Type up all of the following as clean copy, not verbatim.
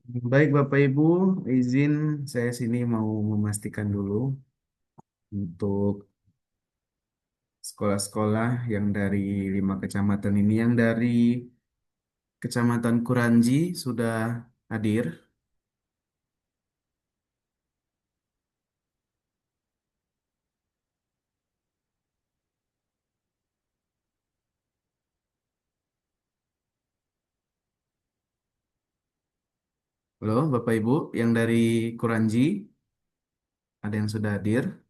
Baik Bapak Ibu, izin saya sini mau memastikan dulu untuk sekolah-sekolah yang dari 5 kecamatan ini, yang dari Kecamatan Kuranji sudah hadir. Halo Bapak Ibu, yang dari Kuranji ada yang sudah hadir.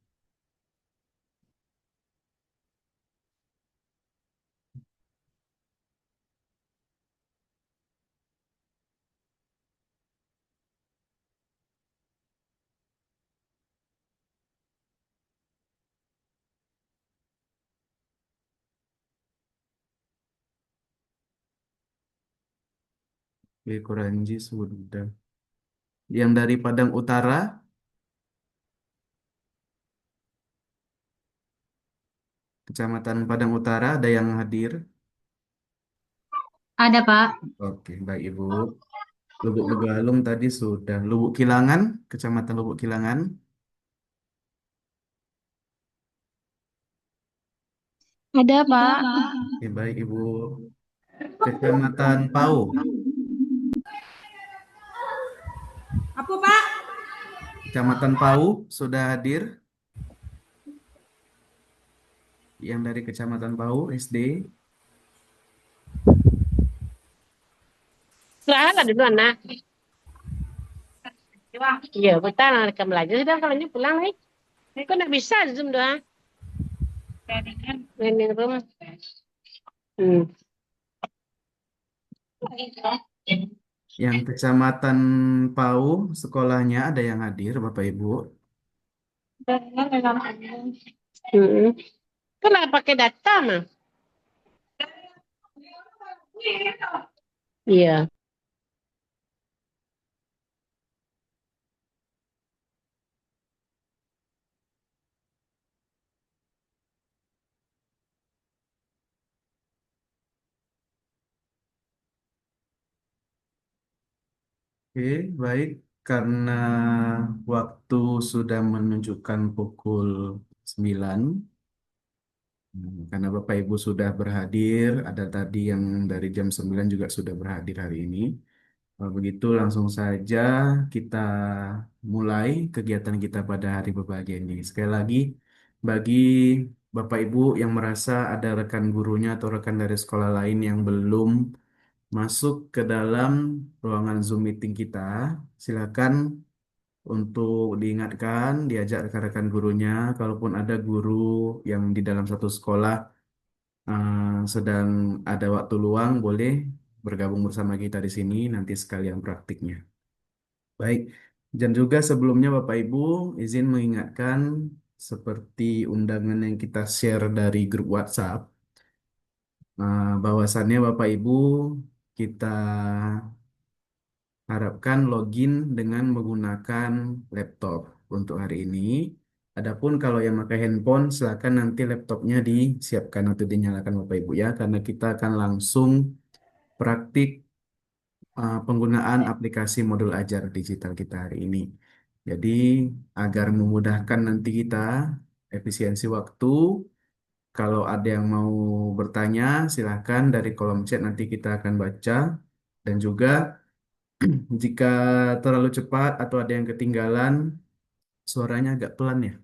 Di Kuranji sudah. Yang dari Padang Utara, Kecamatan Padang Utara ada yang hadir. Ada, Pak. Oke, baik Ibu. Lubuk Begalung tadi sudah. Lubuk Kilangan, Kecamatan Lubuk Kilangan. Ada, Pak. Oke, baik Ibu. Kecamatan Pau, Apa, Pak? Kecamatan Pau sudah hadir. Yang dari Kecamatan Pau SD. Nggak ada dulu anak. Iya, betul anak mereka belajar. Sudah kalau ini pulang nih. Kok nggak bisa Zoom doang? Training room. Hmm. Yang Kecamatan Pau sekolahnya ada yang hadir, Bapak Ibu. Hmm. Kenapa pakai data mah? Iya. Oke, baik. Karena waktu sudah menunjukkan pukul 9, karena Bapak Ibu sudah berhadir, ada tadi yang dari jam 9 juga sudah berhadir hari ini. Kalau begitu langsung saja kita mulai kegiatan kita pada hari berbahagia ini. Sekali lagi, bagi Bapak Ibu yang merasa ada rekan gurunya atau rekan dari sekolah lain yang belum masuk ke dalam ruangan Zoom meeting kita, silakan untuk diingatkan, diajak rekan-rekan gurunya, kalaupun ada guru yang di dalam satu sekolah sedang ada waktu luang, boleh bergabung bersama kita di sini nanti sekalian praktiknya. Baik, dan juga sebelumnya Bapak Ibu izin mengingatkan seperti undangan yang kita share dari grup WhatsApp, bahwasannya Bapak Ibu kita harapkan login dengan menggunakan laptop untuk hari ini. Adapun kalau yang pakai handphone, silakan nanti laptopnya disiapkan atau dinyalakan Bapak Ibu ya, karena kita akan langsung praktik penggunaan aplikasi modul ajar digital kita hari ini. Jadi agar memudahkan nanti kita efisiensi waktu, kalau ada yang mau bertanya, silahkan dari kolom chat nanti kita akan baca dan juga Jika terlalu cepat atau ada yang ketinggalan, suaranya agak pelan ya.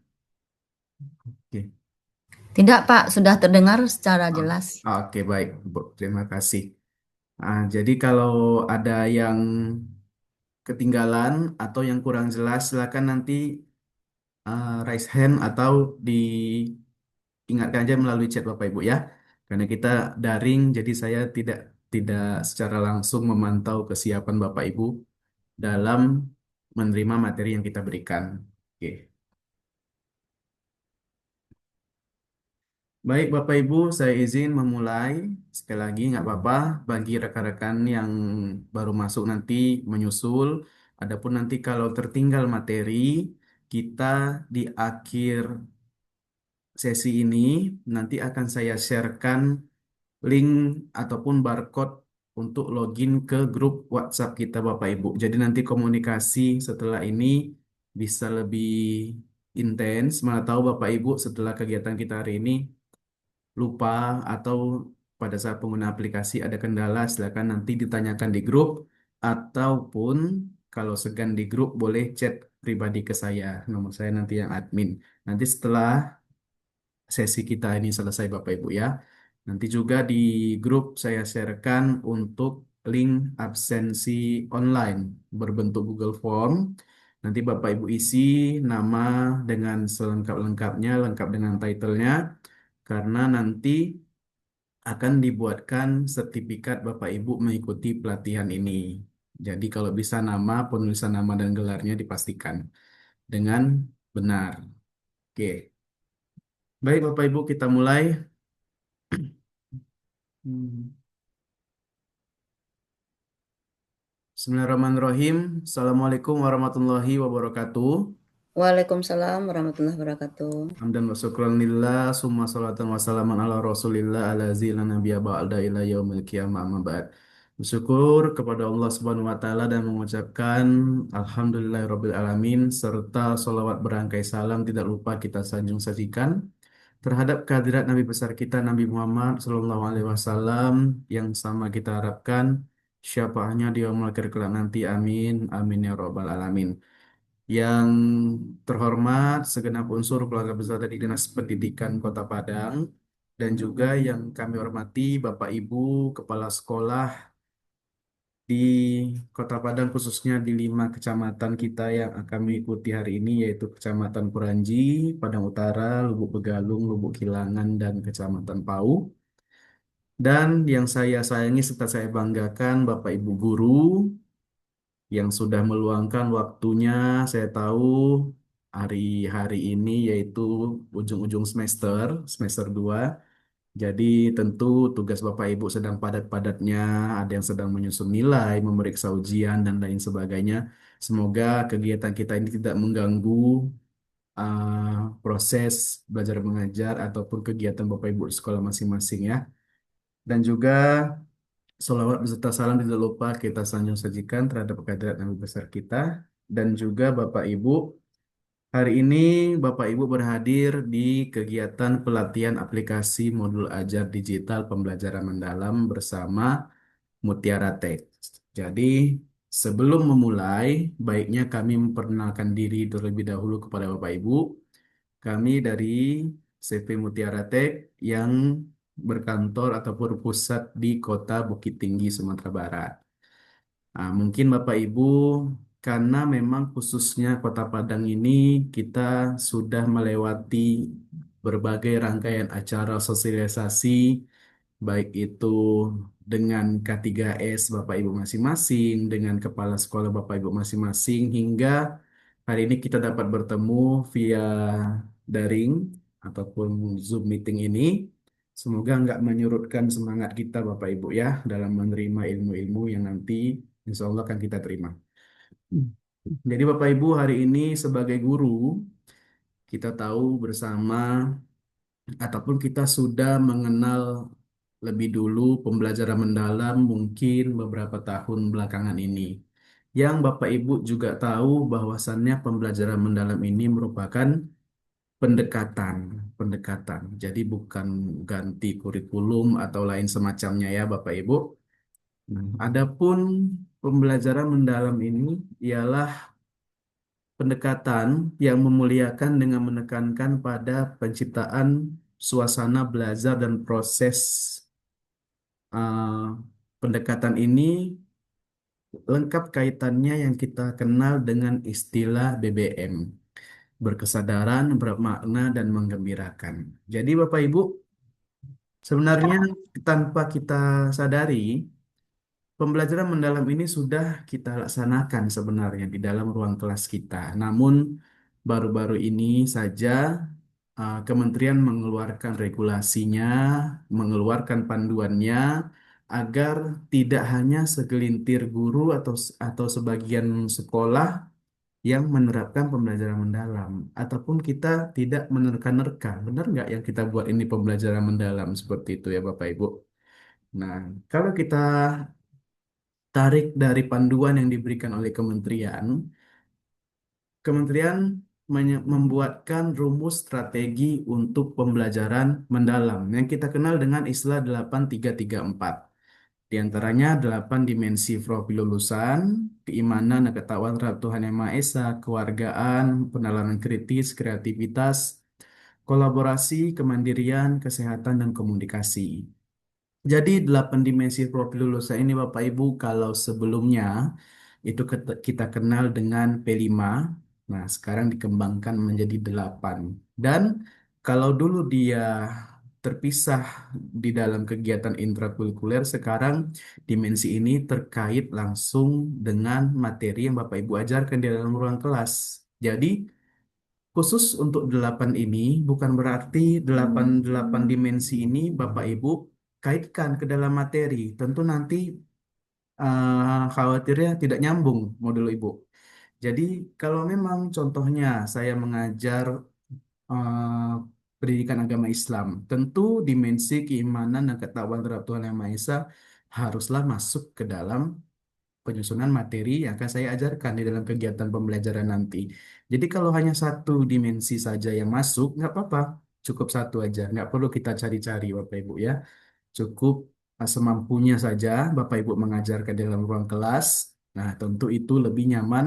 Oke. Tidak, Pak, sudah terdengar secara Ah, jelas. Oke, baik, Bu. Terima kasih. Jadi kalau ada yang ketinggalan atau yang kurang jelas, silakan nanti raise hand atau diingatkan aja melalui chat Bapak Ibu ya. Karena kita daring, jadi saya tidak secara langsung memantau kesiapan Bapak Ibu dalam menerima materi yang kita berikan. Oke. Baik Bapak Ibu, saya izin memulai. Sekali lagi nggak apa-apa bagi rekan-rekan yang baru masuk nanti menyusul. Adapun nanti kalau tertinggal materi, kita di akhir sesi ini nanti akan saya sharekan link ataupun barcode untuk login ke grup WhatsApp kita Bapak Ibu. Jadi nanti komunikasi setelah ini bisa lebih intens. Mana tahu Bapak Ibu setelah kegiatan kita hari ini lupa atau pada saat pengguna aplikasi ada kendala, silakan nanti ditanyakan di grup ataupun kalau segan di grup boleh chat pribadi ke saya. Nomor saya nanti yang admin. Nanti setelah sesi kita ini selesai Bapak Ibu ya. Nanti juga di grup saya sharekan untuk link absensi online berbentuk Google Form. Nanti Bapak Ibu isi nama dengan selengkap-lengkapnya, lengkap dengan title-nya, karena nanti akan dibuatkan sertifikat Bapak Ibu mengikuti pelatihan ini. Jadi kalau bisa nama, penulisan nama dan gelarnya dipastikan dengan benar. Oke. Baik Bapak Ibu, kita mulai. Hmm. Bismillahirrahmanirrahim. Assalamualaikum warahmatullahi wabarakatuh. Waalaikumsalam warahmatullahi wabarakatuh. Hamdan wa syukran lillah, summa salatan wa salaman ala rasulillah ala zila nabiyya ba'da ila yaumil qiyamah amma ba'd. Bersyukur kepada Allah Subhanahu wa taala dan mengucapkan alhamdulillahirabbil alamin serta salawat berangkai salam tidak lupa kita sanjung sajikan terhadap kehadirat Nabi besar kita Nabi Muhammad Sallallahu Alaihi Wasallam yang sama kita harapkan syafaatnya di yaumul akhir kelak nanti amin amin ya robbal alamin. Yang terhormat segenap unsur keluarga besar dari Dinas Pendidikan Kota Padang dan juga yang kami hormati Bapak Ibu Kepala Sekolah di Kota Padang khususnya di 5 kecamatan kita yang akan mengikuti hari ini yaitu Kecamatan Puranji, Padang Utara, Lubuk Begalung, Lubuk Kilangan, dan Kecamatan Pau. Dan yang saya sayangi serta saya banggakan Bapak Ibu Guru yang sudah meluangkan waktunya, saya tahu hari-hari ini yaitu ujung-ujung semester 2. Jadi tentu tugas Bapak Ibu sedang padat-padatnya, ada yang sedang menyusun nilai, memeriksa ujian, dan lain sebagainya. Semoga kegiatan kita ini tidak mengganggu proses belajar mengajar ataupun kegiatan Bapak Ibu di sekolah masing-masing ya. Dan juga Salawat beserta salam tidak lupa kita sanjung sajikan terhadap kehadirat Nabi besar kita dan juga Bapak Ibu. Hari ini Bapak Ibu berhadir di kegiatan pelatihan aplikasi modul ajar digital pembelajaran mendalam bersama Mutiara Tech. Jadi sebelum memulai, baiknya kami memperkenalkan diri terlebih dahulu kepada Bapak Ibu. Kami dari CV Mutiara Tech yang berkantor ataupun pusat di Kota Bukit Tinggi, Sumatera Barat. Mungkin Bapak Ibu, karena memang khususnya Kota Padang ini kita sudah melewati berbagai rangkaian acara sosialisasi, baik itu dengan K3S Bapak Ibu masing-masing, dengan kepala sekolah Bapak Ibu masing-masing, hingga hari ini kita dapat bertemu via daring ataupun Zoom meeting ini. Semoga nggak menyurutkan semangat kita Bapak Ibu ya dalam menerima ilmu-ilmu yang nanti insya Allah akan kita terima. Jadi Bapak Ibu hari ini sebagai guru kita tahu bersama ataupun kita sudah mengenal lebih dulu pembelajaran mendalam mungkin beberapa tahun belakangan ini. Yang Bapak Ibu juga tahu bahwasannya pembelajaran mendalam ini merupakan pendekatan, pendekatan. Jadi bukan ganti kurikulum atau lain semacamnya ya Bapak Ibu. Adapun pembelajaran mendalam ini ialah pendekatan yang memuliakan dengan menekankan pada penciptaan suasana belajar dan proses uh, pendekatan ini lengkap kaitannya yang kita kenal dengan istilah BBM, berkesadaran, bermakna, dan menggembirakan. Jadi Bapak Ibu, sebenarnya tanpa kita sadari, pembelajaran mendalam ini sudah kita laksanakan sebenarnya di dalam ruang kelas kita. Namun baru-baru ini saja Kementerian mengeluarkan regulasinya, mengeluarkan panduannya agar tidak hanya segelintir guru atau sebagian sekolah yang menerapkan pembelajaran mendalam, ataupun kita tidak menerka-nerka. Benar nggak yang kita buat ini pembelajaran mendalam seperti itu ya Bapak Ibu? Nah, kalau kita tarik dari panduan yang diberikan oleh kementerian, kementerian membuatkan rumus strategi untuk pembelajaran mendalam yang kita kenal dengan istilah 8334. Di antaranya 8 dimensi profil lulusan, keimanan dan ketakwaan terhadap Tuhan Yang Maha Esa, kewargaan, penalaran kritis, kreativitas, kolaborasi, kemandirian, kesehatan, dan komunikasi. Jadi 8 dimensi profil lulusan ini Bapak Ibu kalau sebelumnya itu kita kenal dengan P5, nah sekarang dikembangkan menjadi 8. Dan kalau dulu dia terpisah di dalam kegiatan intrakurikuler, sekarang dimensi ini terkait langsung dengan materi yang Bapak Ibu ajarkan di dalam ruang kelas. Jadi khusus untuk 8 ini bukan berarti 8 dimensi ini Bapak Ibu kaitkan ke dalam materi. Tentu nanti khawatirnya tidak nyambung modul Ibu. Jadi kalau memang contohnya saya mengajar eh, pendidikan agama Islam, tentu dimensi keimanan dan ketakwaan terhadap Tuhan Yang Maha Esa haruslah masuk ke dalam penyusunan materi yang akan saya ajarkan di dalam kegiatan pembelajaran nanti. Jadi kalau hanya satu dimensi saja yang masuk, nggak apa-apa, cukup satu aja, nggak perlu kita cari-cari Bapak Ibu ya. Cukup semampunya saja Bapak Ibu mengajarkan di dalam ruang kelas. Nah, tentu itu lebih nyaman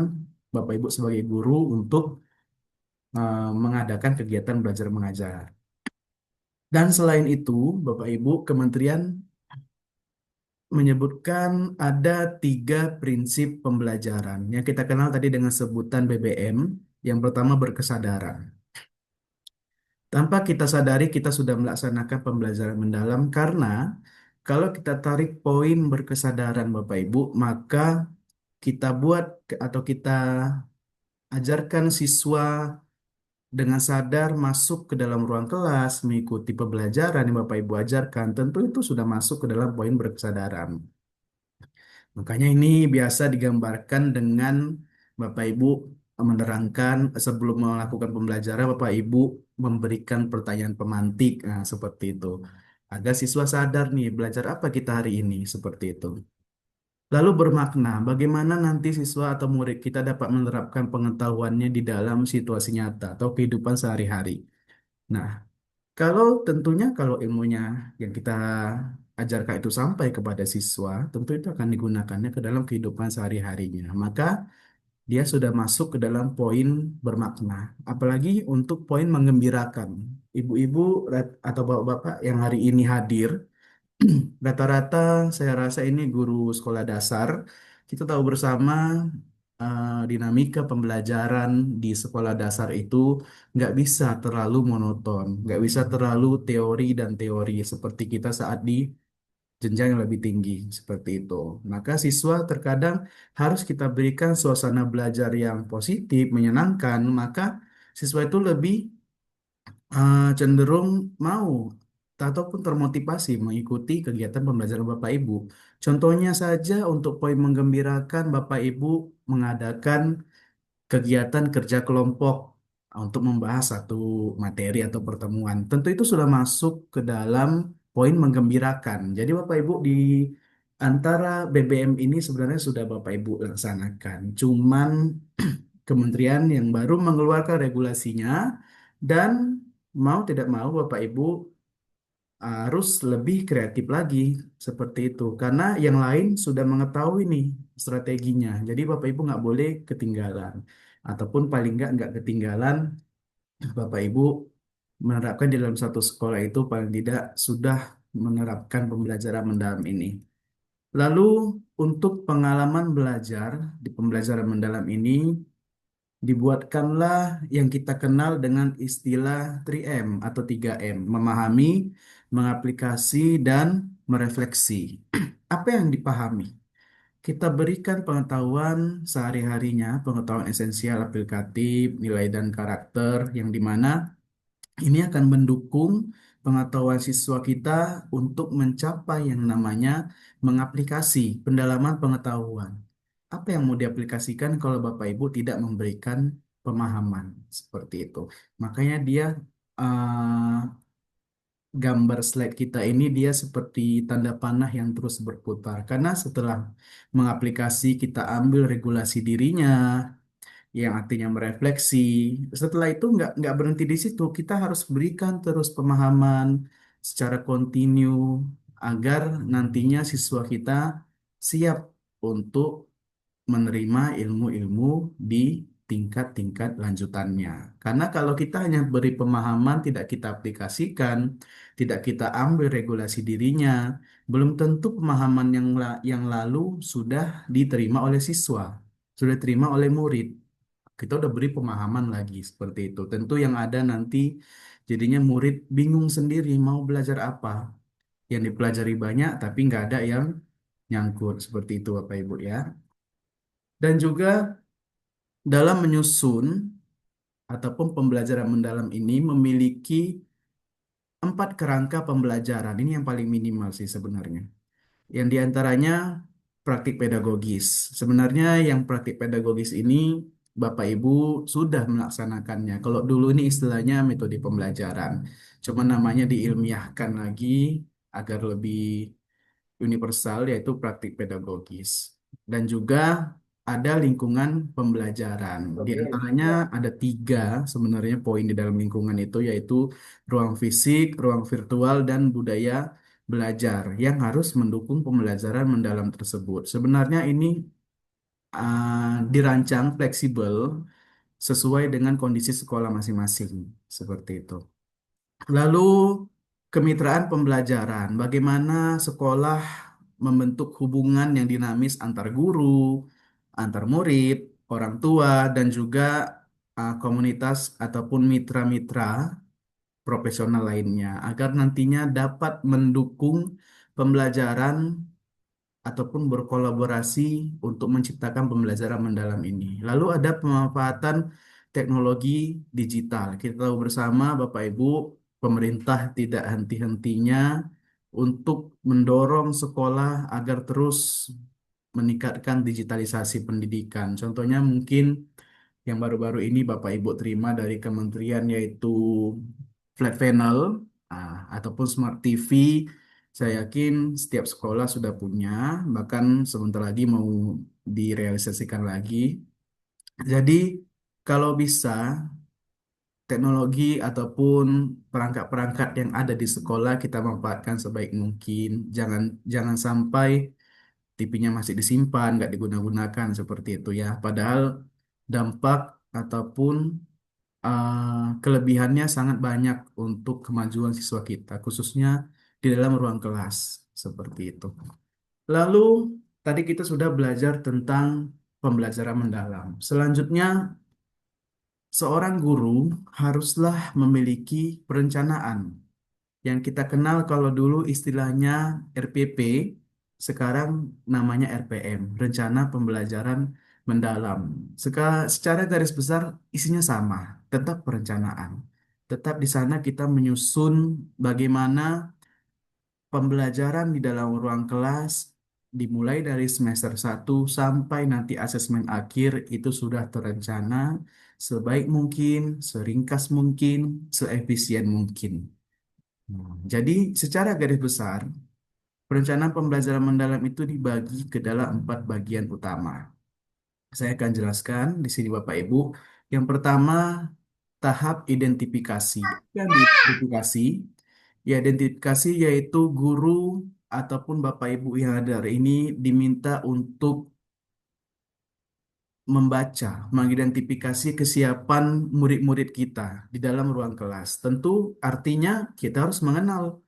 Bapak Ibu sebagai guru untuk mengadakan kegiatan belajar mengajar. Dan selain itu, Bapak Ibu, Kementerian menyebutkan ada 3 prinsip pembelajaran yang kita kenal tadi dengan sebutan BBM. Yang pertama berkesadaran. Tanpa kita sadari kita sudah melaksanakan pembelajaran mendalam karena kalau kita tarik poin berkesadaran Bapak Ibu, maka kita buat atau kita ajarkan siswa dengan sadar masuk ke dalam ruang kelas, mengikuti pembelajaran yang Bapak Ibu ajarkan, tentu itu sudah masuk ke dalam poin berkesadaran. Makanya ini biasa digambarkan dengan Bapak Ibu menerangkan sebelum melakukan pembelajaran, Bapak Ibu memberikan pertanyaan pemantik, nah, seperti itu. Agar siswa sadar nih, belajar apa kita hari ini, seperti itu. Lalu bermakna, bagaimana nanti siswa atau murid kita dapat menerapkan pengetahuannya di dalam situasi nyata atau kehidupan sehari-hari. Nah, kalau ilmunya yang kita ajarkan itu sampai kepada siswa, tentu itu akan digunakannya ke dalam kehidupan sehari-harinya. Maka dia sudah masuk ke dalam poin bermakna. Apalagi untuk poin menggembirakan. Ibu-ibu atau bapak-bapak yang hari ini hadir, rata-rata saya rasa ini guru sekolah dasar. Kita tahu bersama dinamika pembelajaran di sekolah dasar itu nggak bisa terlalu monoton, nggak bisa terlalu teori dan teori seperti kita saat di jenjang yang lebih tinggi seperti itu. Maka siswa terkadang harus kita berikan suasana belajar yang positif, menyenangkan, maka siswa itu lebih cenderung mau ataupun termotivasi mengikuti kegiatan pembelajaran Bapak Ibu. Contohnya saja untuk poin menggembirakan Bapak Ibu mengadakan kegiatan kerja kelompok untuk membahas satu materi atau pertemuan. Tentu itu sudah masuk ke dalam poin menggembirakan. Jadi Bapak Ibu di antara BBM ini sebenarnya sudah Bapak Ibu laksanakan. Cuman kementerian yang baru mengeluarkan regulasinya dan mau tidak mau Bapak Ibu harus lebih kreatif lagi seperti itu. Karena yang lain sudah mengetahui nih strateginya. Jadi Bapak Ibu nggak boleh ketinggalan. Ataupun paling nggak ketinggalan Bapak Ibu menerapkan di dalam satu sekolah itu paling tidak sudah menerapkan pembelajaran mendalam ini. Lalu untuk pengalaman belajar di pembelajaran mendalam ini dibuatkanlah yang kita kenal dengan istilah 3M atau 3M, memahami, mengaplikasi, dan merefleksi. Apa yang dipahami? Kita berikan pengetahuan sehari-harinya, pengetahuan esensial, aplikatif, nilai dan karakter, yang dimana ini akan mendukung pengetahuan siswa kita untuk mencapai yang namanya mengaplikasi pendalaman pengetahuan. Apa yang mau diaplikasikan kalau Bapak Ibu tidak memberikan pemahaman seperti itu? Makanya dia eh, gambar slide kita ini dia seperti tanda panah yang terus berputar. Karena setelah mengaplikasi kita ambil regulasi dirinya, yang artinya merefleksi. Setelah itu nggak berhenti di situ, kita harus berikan terus pemahaman secara kontinu agar nantinya siswa kita siap untuk menerima ilmu-ilmu di tingkat-tingkat lanjutannya. Karena kalau kita hanya beri pemahaman, tidak kita aplikasikan, tidak kita ambil regulasi dirinya, belum tentu pemahaman yang lalu sudah diterima oleh siswa, sudah diterima oleh murid. Kita udah beri pemahaman lagi seperti itu. Tentu yang ada nanti jadinya murid bingung sendiri mau belajar apa. Yang dipelajari banyak tapi nggak ada yang nyangkut seperti itu Bapak Ibu ya. Dan juga dalam menyusun ataupun pembelajaran mendalam ini memiliki 4 kerangka pembelajaran. Ini yang paling minimal sih sebenarnya. Yang diantaranya praktik pedagogis. Sebenarnya yang praktik pedagogis ini Bapak Ibu sudah melaksanakannya. Kalau dulu ini istilahnya metode pembelajaran. Cuma namanya diilmiahkan lagi agar lebih universal yaitu praktik pedagogis. Dan juga ada lingkungan pembelajaran. Di antaranya ada 3 sebenarnya poin di dalam lingkungan itu yaitu ruang fisik, ruang virtual, dan budaya belajar yang harus mendukung pembelajaran mendalam tersebut. Sebenarnya ini dirancang fleksibel sesuai dengan kondisi sekolah masing-masing seperti itu. Lalu kemitraan pembelajaran, bagaimana sekolah membentuk hubungan yang dinamis antar guru, antar murid, orang tua, dan juga komunitas ataupun mitra-mitra profesional lainnya, agar nantinya dapat mendukung pembelajaran ataupun berkolaborasi untuk menciptakan pembelajaran mendalam ini. Lalu ada pemanfaatan teknologi digital. Kita tahu bersama Bapak Ibu, pemerintah tidak henti-hentinya untuk mendorong sekolah agar terus meningkatkan digitalisasi pendidikan. Contohnya mungkin yang baru-baru ini Bapak Ibu terima dari kementerian yaitu flat panel ataupun smart TV. Saya yakin setiap sekolah sudah punya, bahkan sebentar lagi mau direalisasikan lagi. Jadi kalau bisa teknologi ataupun perangkat-perangkat yang ada di sekolah kita manfaatkan sebaik mungkin. Jangan jangan sampai TV-nya masih disimpan, nggak digunakan seperti itu ya. Padahal dampak ataupun kelebihannya sangat banyak untuk kemajuan siswa kita, khususnya di dalam ruang kelas seperti itu. Lalu tadi kita sudah belajar tentang pembelajaran mendalam. Selanjutnya, seorang guru haruslah memiliki perencanaan yang kita kenal kalau dulu istilahnya RPP, sekarang namanya RPM, Rencana Pembelajaran Mendalam. Secara garis besar isinya sama, tetap perencanaan. Tetap di sana kita menyusun bagaimana pembelajaran di dalam ruang kelas dimulai dari semester 1 sampai nanti asesmen akhir itu sudah terencana sebaik mungkin, seringkas mungkin, seefisien mungkin. Jadi secara garis besar, perencanaan pembelajaran mendalam itu dibagi ke dalam 4 bagian utama. Saya akan jelaskan di sini Bapak Ibu. Yang pertama, tahap identifikasi. Yang diidentifikasi Ya, identifikasi yaitu guru ataupun Bapak Ibu yang ada hari ini diminta untuk membaca, mengidentifikasi kesiapan murid-murid kita di dalam ruang kelas. Tentu artinya kita harus mengenal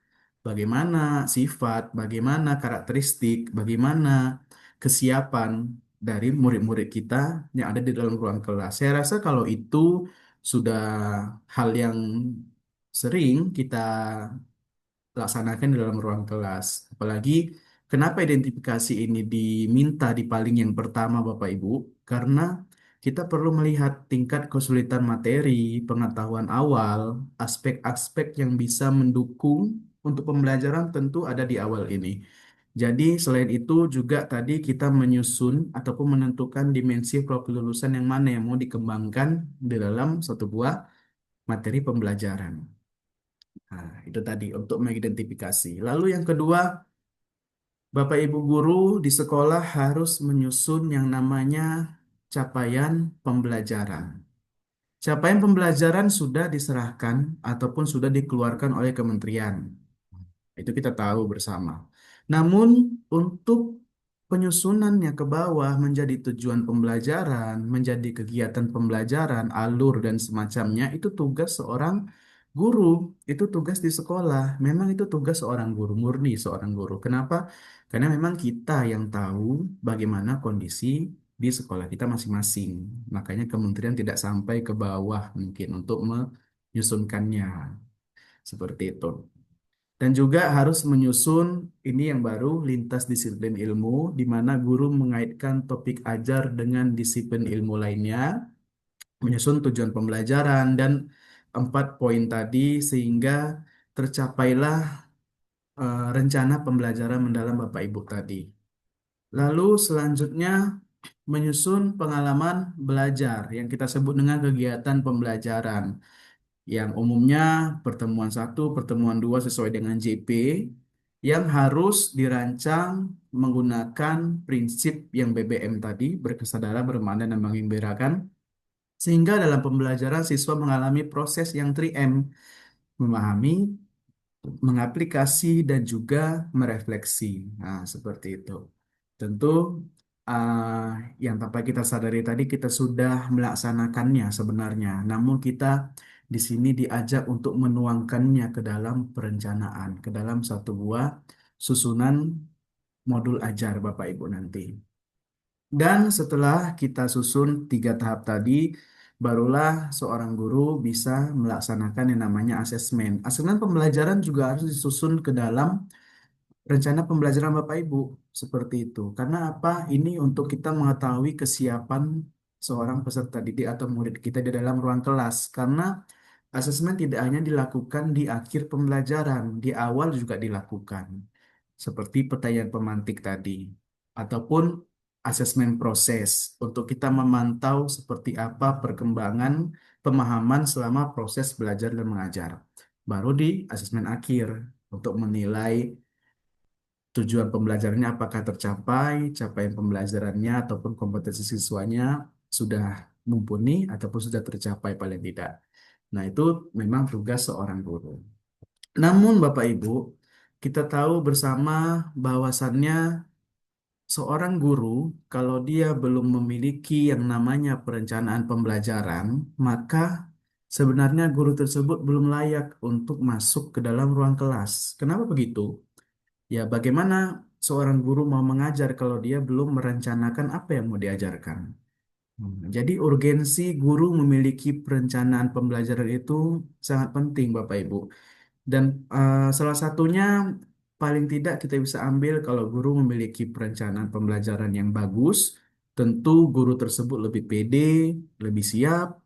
bagaimana sifat, bagaimana karakteristik, bagaimana kesiapan dari murid-murid kita yang ada di dalam ruang kelas. Saya rasa kalau itu sudah hal yang sering kita laksanakan di dalam ruang kelas. Apalagi kenapa identifikasi ini diminta di paling yang pertama Bapak Ibu? Karena kita perlu melihat tingkat kesulitan materi, pengetahuan awal, aspek-aspek yang bisa mendukung untuk pembelajaran tentu ada di awal ini. Jadi selain itu juga tadi kita menyusun ataupun menentukan dimensi kelulusan yang mana yang mau dikembangkan di dalam satu buah materi pembelajaran. Nah, itu tadi untuk mengidentifikasi. Lalu yang kedua, Bapak Ibu guru di sekolah harus menyusun yang namanya capaian pembelajaran. Capaian pembelajaran sudah diserahkan ataupun sudah dikeluarkan oleh kementerian. Itu kita tahu bersama. Namun untuk penyusunannya ke bawah menjadi tujuan pembelajaran, menjadi kegiatan pembelajaran, alur dan semacamnya itu tugas seorang guru, itu tugas di sekolah. Memang itu tugas seorang guru, murni seorang guru. Kenapa? Karena memang kita yang tahu bagaimana kondisi di sekolah kita masing-masing. Makanya kementerian tidak sampai ke bawah mungkin untuk menyusunkannya. Seperti itu. Dan juga harus menyusun ini yang baru lintas disiplin ilmu, di mana guru mengaitkan topik ajar dengan disiplin ilmu lainnya, menyusun tujuan pembelajaran dan 4 poin tadi sehingga tercapailah rencana pembelajaran mendalam Bapak Ibu tadi. Lalu selanjutnya menyusun pengalaman belajar yang kita sebut dengan kegiatan pembelajaran yang umumnya pertemuan satu, pertemuan dua sesuai dengan JP yang harus dirancang menggunakan prinsip yang BBM tadi, berkesadaran, bermakna, dan menggembirakan, sehingga dalam pembelajaran siswa mengalami proses yang 3M, memahami, mengaplikasi, dan juga merefleksi. Nah, seperti itu. Tentu ah, yang tanpa kita sadari tadi kita sudah melaksanakannya sebenarnya, namun kita di sini diajak untuk menuangkannya ke dalam perencanaan, ke dalam satu buah susunan modul ajar Bapak Ibu nanti. Dan setelah kita susun 3 tahap tadi, barulah seorang guru bisa melaksanakan yang namanya asesmen. Asesmen pembelajaran juga harus disusun ke dalam rencana pembelajaran Bapak Ibu seperti itu. Karena apa? Ini untuk kita mengetahui kesiapan seorang peserta didik atau murid kita di dalam ruang kelas. Karena asesmen tidak hanya dilakukan di akhir pembelajaran, di awal juga dilakukan. Seperti pertanyaan pemantik tadi. Ataupun asesmen proses untuk kita memantau seperti apa perkembangan pemahaman selama proses belajar dan mengajar. Baru di asesmen akhir untuk menilai tujuan pembelajarannya apakah tercapai, capaian pembelajarannya ataupun kompetensi siswanya sudah mumpuni ataupun sudah tercapai paling tidak. Nah, itu memang tugas seorang guru. Namun Bapak Ibu, kita tahu bersama bahwasannya seorang guru kalau dia belum memiliki yang namanya perencanaan pembelajaran, maka sebenarnya guru tersebut belum layak untuk masuk ke dalam ruang kelas. Kenapa begitu? Ya, bagaimana seorang guru mau mengajar kalau dia belum merencanakan apa yang mau diajarkan? Jadi urgensi guru memiliki perencanaan pembelajaran itu sangat penting, Bapak Ibu. Dan salah satunya paling tidak kita bisa ambil kalau guru memiliki perencanaan pembelajaran yang bagus, tentu guru tersebut lebih pede, lebih siap,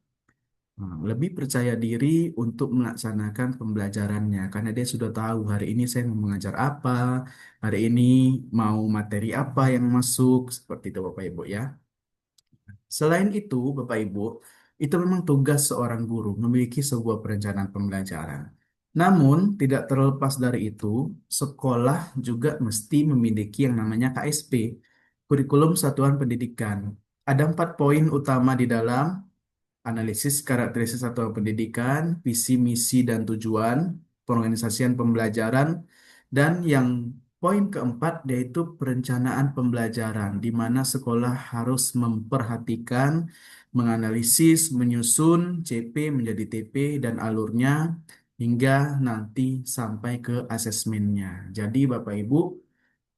lebih percaya diri untuk melaksanakan pembelajarannya karena dia sudah tahu hari ini saya mau mengajar apa, hari ini mau materi apa yang masuk, seperti itu Bapak Ibu ya. Selain itu, Bapak Ibu, itu memang tugas seorang guru memiliki sebuah perencanaan pembelajaran. Namun, tidak terlepas dari itu, sekolah juga mesti memiliki yang namanya KSP, Kurikulum Satuan Pendidikan. Ada 4 poin utama di dalam analisis karakteristik satuan pendidikan, visi, misi, dan tujuan, pengorganisasian pembelajaran, dan yang poin keempat yaitu perencanaan pembelajaran, di mana sekolah harus memperhatikan, menganalisis, menyusun CP menjadi TP dan alurnya hingga nanti sampai ke asesmennya. Jadi Bapak Ibu,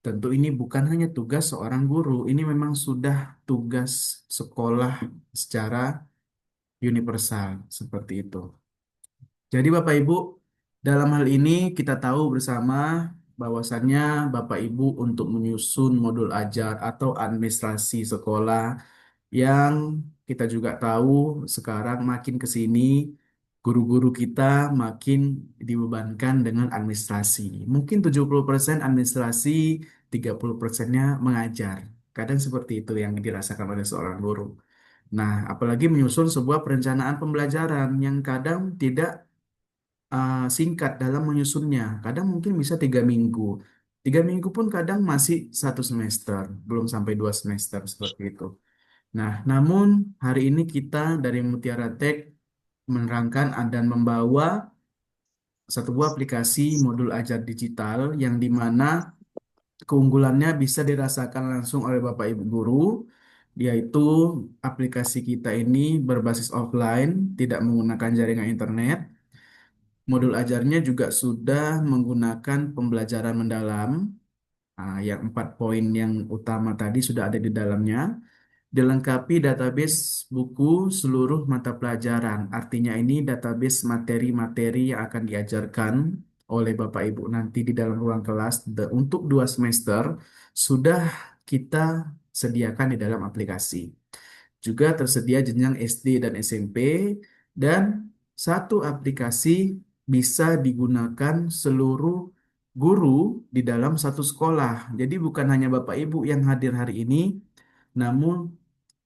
tentu ini bukan hanya tugas seorang guru, ini memang sudah tugas sekolah secara universal seperti itu. Jadi Bapak Ibu, dalam hal ini kita tahu bersama bahwasannya Bapak Ibu untuk menyusun modul ajar atau administrasi sekolah yang kita juga tahu sekarang makin ke sini guru-guru kita makin dibebankan dengan administrasi. Mungkin 70% administrasi, 30%-nya mengajar. Kadang seperti itu yang dirasakan oleh seorang guru. Nah, apalagi menyusun sebuah perencanaan pembelajaran yang kadang tidak singkat dalam menyusunnya. Kadang mungkin bisa 3 minggu. 3 minggu pun kadang masih 1 semester, belum sampai 2 semester seperti itu. Nah, namun hari ini kita dari Mutiara Tech menerangkan dan membawa satu buah aplikasi modul ajar digital yang dimana keunggulannya bisa dirasakan langsung oleh Bapak Ibu guru, yaitu aplikasi kita ini berbasis offline, tidak menggunakan jaringan internet. Modul ajarnya juga sudah menggunakan pembelajaran mendalam. Yang 4 poin yang utama tadi sudah ada di dalamnya. Dilengkapi database buku seluruh mata pelajaran. Artinya ini database materi-materi yang akan diajarkan oleh Bapak Ibu nanti di dalam ruang kelas untuk 2 semester sudah kita sediakan di dalam aplikasi. Juga tersedia jenjang SD dan SMP dan satu aplikasi bisa digunakan seluruh guru di dalam satu sekolah. Jadi bukan hanya Bapak Ibu yang hadir hari ini, namun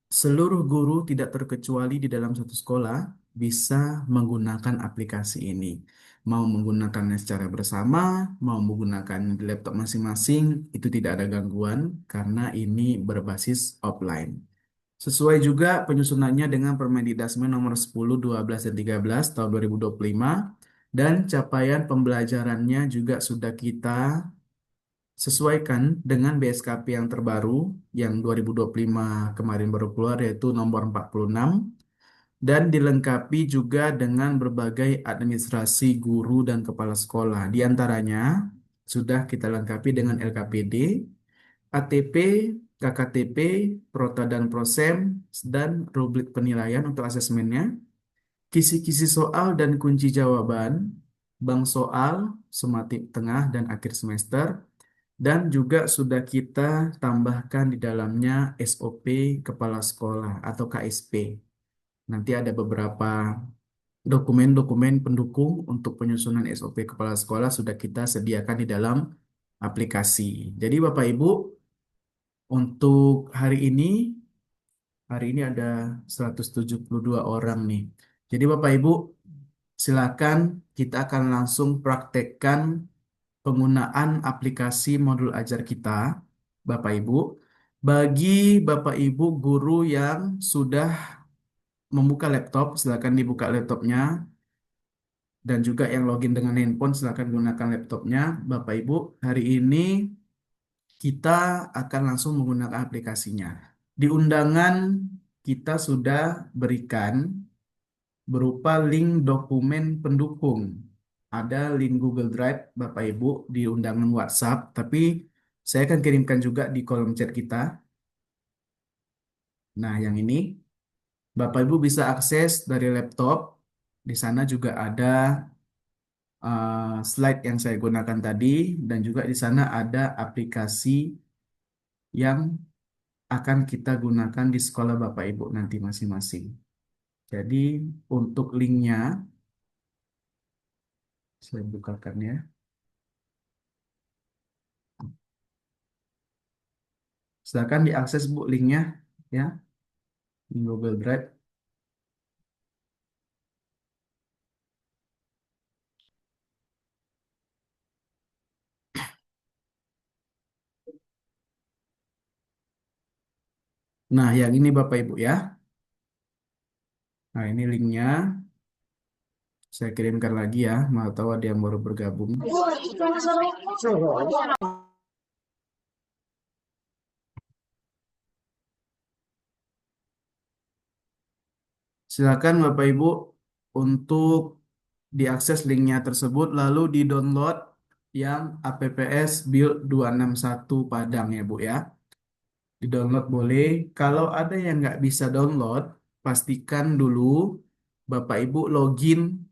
seluruh guru tidak terkecuali di dalam satu sekolah bisa menggunakan aplikasi ini. Mau menggunakannya secara bersama, mau menggunakan di laptop masing-masing, itu tidak ada gangguan karena ini berbasis offline. Sesuai juga penyusunannya dengan Permendikdasmen nomor 10, 12, dan 13 tahun 2025 dan capaian pembelajarannya juga sudah kita sesuaikan dengan BSKP yang terbaru yang 2025 kemarin baru keluar yaitu nomor 46 dan dilengkapi juga dengan berbagai administrasi guru dan kepala sekolah. Di antaranya sudah kita lengkapi dengan LKPD, ATP, KKTP, Prota dan Prosem, dan rubrik penilaian untuk asesmennya, kisi-kisi soal dan kunci jawaban, bank soal, sematik tengah dan akhir semester, dan juga sudah kita tambahkan di dalamnya SOP Kepala Sekolah atau KSP. Nanti ada beberapa dokumen-dokumen pendukung untuk penyusunan SOP Kepala Sekolah sudah kita sediakan di dalam aplikasi. Jadi Bapak Ibu, untuk hari ini ada 172 orang nih. Jadi Bapak Ibu, silakan kita akan langsung praktekkan penggunaan aplikasi modul ajar kita, Bapak Ibu. Bagi Bapak Ibu guru yang sudah membuka laptop, silakan dibuka laptopnya. Dan juga yang login dengan handphone, silakan gunakan laptopnya. Bapak Ibu, hari ini kita akan langsung menggunakan aplikasinya. Di undangan kita sudah berikan berupa link dokumen pendukung. Ada link Google Drive, Bapak Ibu, di undangan WhatsApp, tapi saya akan kirimkan juga di kolom chat kita. Nah, yang ini Bapak Ibu bisa akses dari laptop. Di sana juga ada slide yang saya gunakan tadi, dan juga di sana ada aplikasi yang akan kita gunakan di sekolah Bapak Ibu nanti masing-masing. Jadi untuk linknya, saya bukakan ya. Silakan diakses Bu linknya ya di Google Drive. Nah, yang ini Bapak Ibu ya. Nah, ini linknya. Saya kirimkan lagi ya, mau tahu ada yang baru bergabung. Silakan Bapak Ibu untuk diakses linknya tersebut lalu di-download yang apps build 261 Padang ya Bu ya. Di-download boleh. Kalau ada yang nggak bisa download, pastikan dulu Bapak Ibu login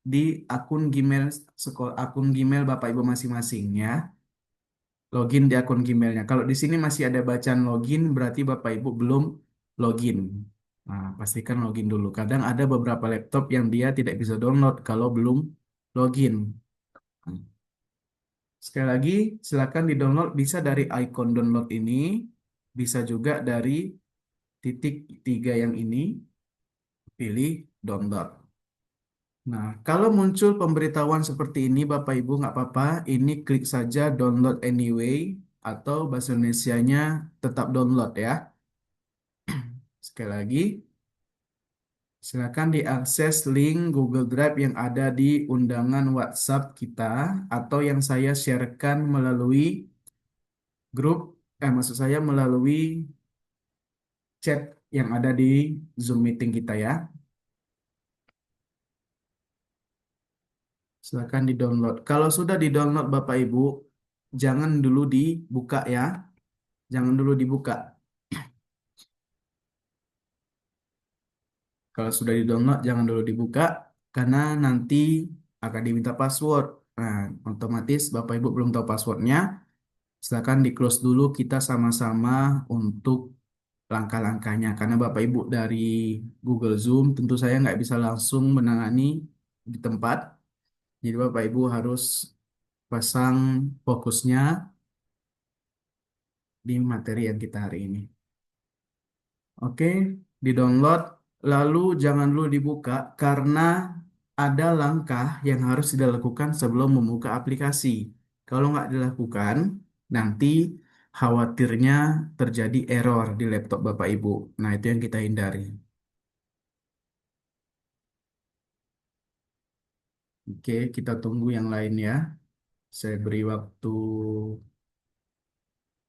di akun Gmail Bapak Ibu masing-masing ya. Login di akun Gmailnya. Kalau di sini masih ada bacaan login, berarti Bapak Ibu belum login. Nah, pastikan login dulu. Kadang ada beberapa laptop yang dia tidak bisa download kalau belum login. Sekali lagi, silakan di-download bisa dari icon download ini, bisa juga dari titik 3 yang ini, pilih download. Nah, kalau muncul pemberitahuan seperti ini, Bapak Ibu nggak apa-apa, ini klik saja download anyway, atau bahasa Indonesianya tetap download ya. Sekali lagi, silakan diakses link Google Drive yang ada di undangan WhatsApp kita, atau yang saya sharekan melalui grup, maksud saya melalui chat yang ada di Zoom meeting kita ya. Silakan di-download. Kalau sudah di-download Bapak Ibu, jangan dulu dibuka ya. Jangan dulu dibuka. Kalau sudah di-download, jangan dulu dibuka karena nanti akan diminta password. Nah, otomatis Bapak Ibu belum tahu passwordnya. Silakan di-close dulu kita sama-sama untuk langkah-langkahnya. Karena Bapak Ibu dari Google Zoom, tentu saya nggak bisa langsung menangani di tempat. Jadi Bapak Ibu harus pasang fokusnya di materi yang kita hari ini. Oke, di-download, lalu jangan dulu dibuka karena ada langkah yang harus dilakukan sebelum membuka aplikasi. Kalau nggak dilakukan, nanti khawatirnya terjadi error di laptop Bapak Ibu. Nah, itu yang kita hindari. Oke, kita tunggu yang lain ya. Saya beri waktu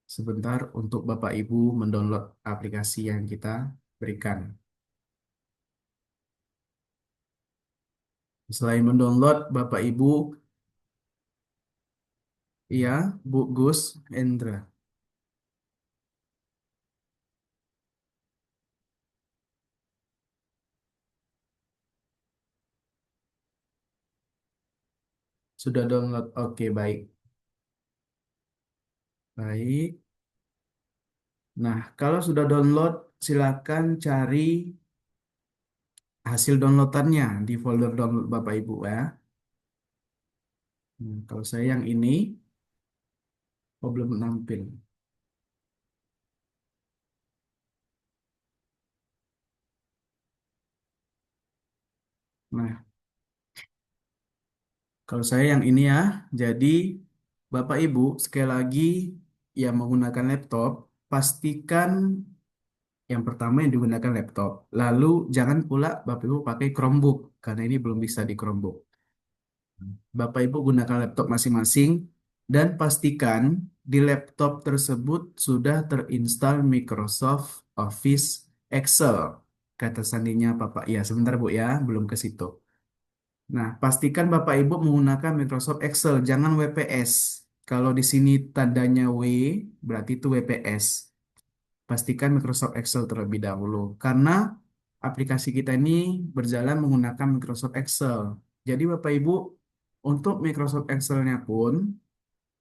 sebentar untuk Bapak Ibu mendownload aplikasi yang kita berikan. Selain mendownload, Bapak Ibu, ya, Bu Gus Endra, sudah download. Oke, baik. Baik. Nah, kalau sudah download, silakan cari hasil downloadannya di folder download Bapak Ibu ya. Kalau saya yang ini, belum nampil. Nah, kalau saya yang ini ya, jadi Bapak Ibu sekali lagi yang menggunakan laptop, pastikan yang pertama yang digunakan laptop. Lalu jangan pula Bapak Ibu pakai Chromebook, karena ini belum bisa di Chromebook. Bapak Ibu gunakan laptop masing-masing dan pastikan di laptop tersebut sudah terinstal Microsoft Office Excel. Kata sandinya Bapak. Ya, sebentar Bu ya, belum ke situ. Nah, pastikan Bapak Ibu menggunakan Microsoft Excel, jangan WPS. Kalau di sini tandanya W, berarti itu WPS. Pastikan Microsoft Excel terlebih dahulu. Karena aplikasi kita ini berjalan menggunakan Microsoft Excel. Jadi Bapak Ibu, untuk Microsoft Excel-nya pun,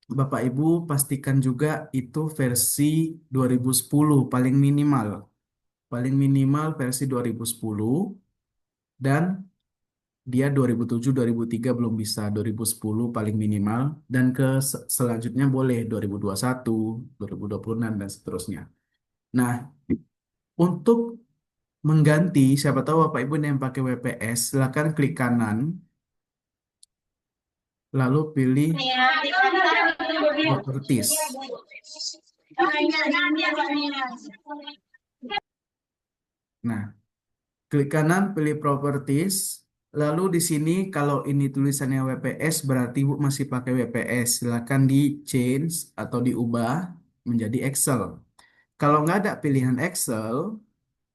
Bapak Ibu pastikan juga itu versi 2010 paling minimal. Paling minimal versi 2010 dan dia 2007-2003 belum bisa, 2010 paling minimal dan ke selanjutnya boleh 2021, 2026 dan seterusnya. Nah, untuk mengganti, siapa tahu Bapak Ibu yang pakai WPS, silakan klik kanan, lalu pilih Properties. Nah, klik kanan, pilih Properties, Lalu di sini kalau ini tulisannya WPS berarti Ibu masih pakai WPS. Silakan di change atau diubah menjadi Excel. Kalau nggak ada pilihan Excel,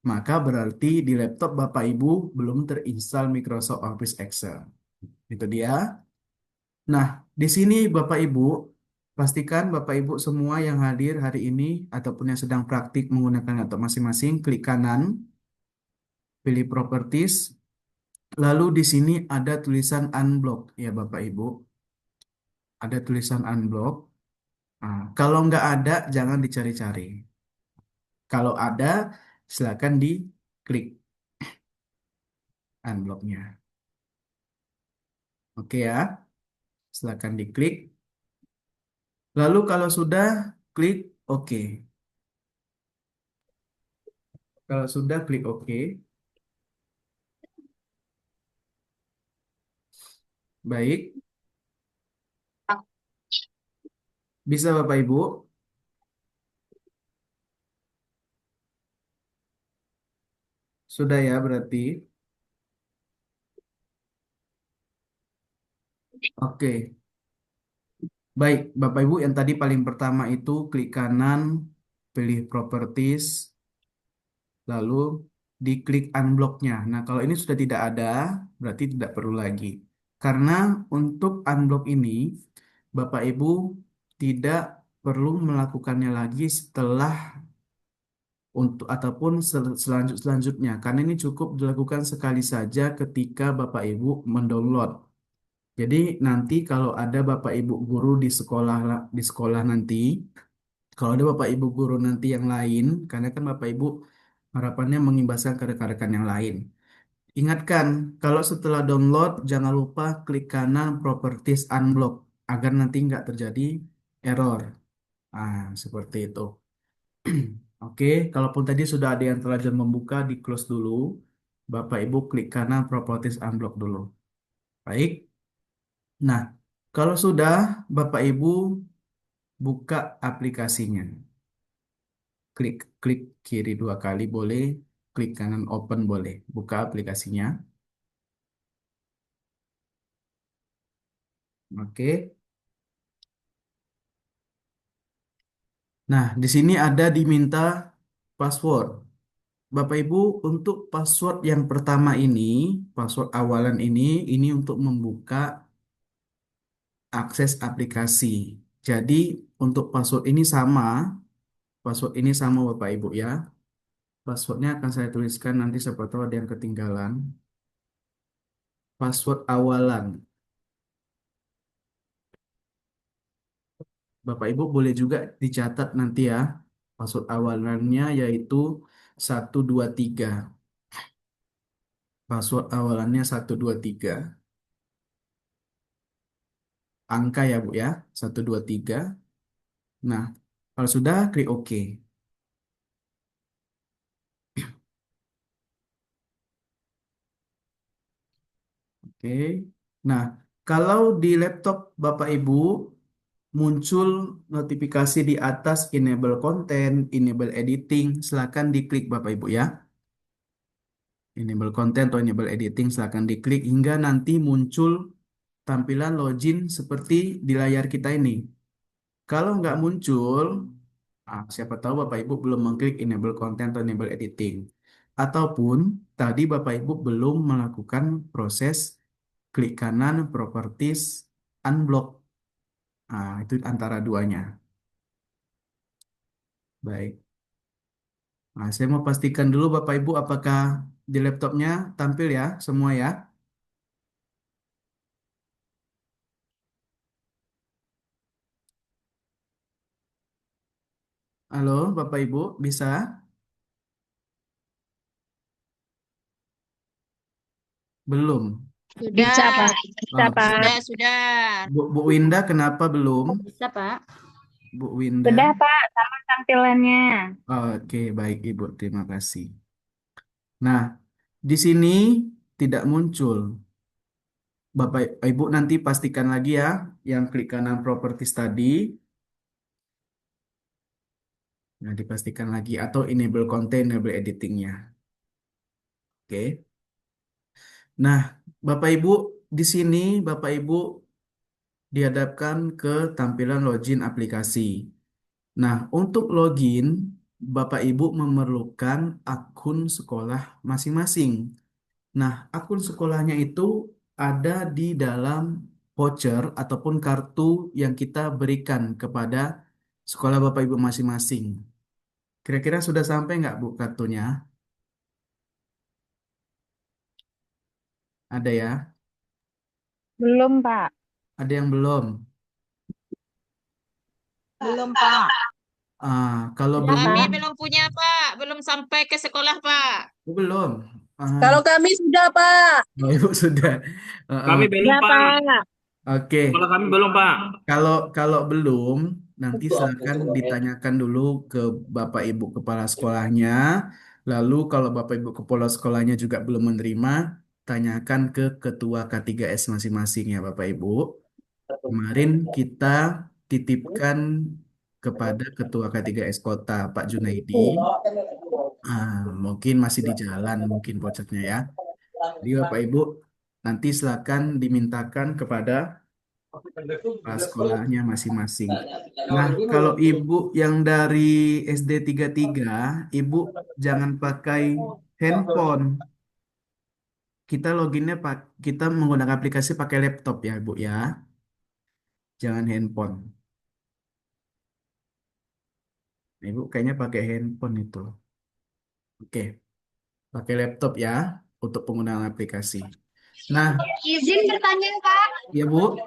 maka berarti di laptop Bapak Ibu belum terinstall Microsoft Office Excel. Itu dia. Nah, di sini Bapak Ibu, pastikan Bapak Ibu semua yang hadir hari ini ataupun yang sedang praktik menggunakan laptop masing-masing, klik kanan, pilih Properties, lalu di sini ada tulisan Unblock ya Bapak Ibu. Ada tulisan Unblock. Nah, kalau nggak ada, jangan dicari-cari. Kalau ada, silakan diklik Unblocknya. Oke ya, silakan diklik. Lalu kalau sudah, klik OK. Kalau sudah, klik OK. Baik, bisa Bapak Ibu. Sudah ya berarti. Oke. Baik, Bapak Ibu yang tadi paling pertama itu klik kanan, pilih Properties, lalu diklik unblocknya. Nah, kalau ini sudah tidak ada, berarti tidak perlu lagi. Karena untuk unblock ini, Bapak Ibu tidak perlu melakukannya lagi setelah untuk ataupun selanjutnya. Karena ini cukup dilakukan sekali saja ketika Bapak Ibu mendownload. Jadi nanti kalau ada Bapak Ibu guru di sekolah nanti, kalau ada Bapak Ibu guru nanti yang lain, karena kan Bapak Ibu harapannya mengimbaskan ke rekan-rekan yang lain. Ingatkan, kalau setelah download jangan lupa klik kanan Properties Unblock agar nanti nggak terjadi error. Ah, seperti itu. Oke, kalaupun tadi sudah ada yang terlanjur membuka, di close dulu. Bapak Ibu klik kanan Properties Unblock dulu. Baik. Nah, kalau sudah Bapak Ibu buka aplikasinya. Klik klik kiri dua kali boleh, klik kanan open boleh. Buka aplikasinya. Oke. Nah, di sini ada diminta password. Bapak Ibu, untuk password yang pertama ini, password awalan ini untuk membuka akses aplikasi. Jadi, untuk password ini sama Bapak Ibu ya. Passwordnya akan saya tuliskan nanti siapa tahu ada yang ketinggalan. Password awalan. Bapak Ibu boleh juga dicatat nanti ya. Password awalannya yaitu 123. Password awalannya 123. Angka ya Bu ya, 123. Nah, kalau sudah klik OK. Oke. Nah, kalau di laptop Bapak Ibu muncul notifikasi di atas enable content, enable editing, silakan diklik Bapak Ibu ya. Enable content atau enable editing silakan diklik hingga nanti muncul tampilan login seperti di layar kita ini. Kalau nggak muncul, siapa tahu Bapak Ibu belum mengklik enable content atau enable editing. Ataupun tadi Bapak Ibu belum melakukan proses klik kanan properties unblock. Itu antara duanya. Baik. Nah, saya mau pastikan dulu Bapak Ibu apakah di laptopnya tampil ya semua ya. Halo Bapak Ibu, bisa? Belum. Bisa, Sudah, Pak. Bisa, Oh, Pak. sudah. Bu Winda kenapa belum? Bisa, Pak. Bu Winda. Sudah, Pak, sama tampilannya. Oke, baik Ibu, terima kasih. Nah, di sini tidak muncul. Bapak Ibu nanti pastikan lagi ya, yang klik kanan properties tadi. Nah, dipastikan lagi atau enable content, enable editingnya. Oke. Nah, Bapak Ibu, di sini Bapak Ibu dihadapkan ke tampilan login aplikasi. Nah, untuk login, Bapak Ibu memerlukan akun sekolah masing-masing. Nah, akun sekolahnya itu ada di dalam voucher ataupun kartu yang kita berikan kepada sekolah Bapak Ibu masing-masing. Kira-kira sudah sampai nggak Bu kartunya? Ada ya? Belum, Pak. Ada yang belum? Belum, Pak. Kalau Ya, belum, Kami Pak. belum punya, Pak. Belum sampai ke sekolah, Pak. oh, belum. Kalau kami sudah, Pak. Oh, Ibu sudah. Ah, ah. Kami belum, Ya, Pak. Pak. Oke. Kalau kami belum, Pak. Kalau kalau belum, nanti silakan ditanyakan dulu ke Bapak Ibu Kepala Sekolahnya. Lalu kalau Bapak Ibu Kepala Sekolahnya juga belum menerima, tanyakan ke Ketua K3S masing-masing ya Bapak Ibu. Kemarin kita titipkan kepada Ketua K3S Kota Pak Junaidi. Mungkin masih di jalan mungkin vouchernya ya. Jadi Bapak Ibu nanti silakan dimintakan kepada sekolahnya masing-masing. Nah, kalau ibu yang dari SD 33, ibu jangan pakai handphone. Kita loginnya kita menggunakan aplikasi pakai laptop ya, Bu ya. Jangan handphone. Ibu kayaknya pakai handphone itu. Oke, pakai laptop ya untuk penggunaan aplikasi. Nah, Izin bertanya, Pak. ya Bu,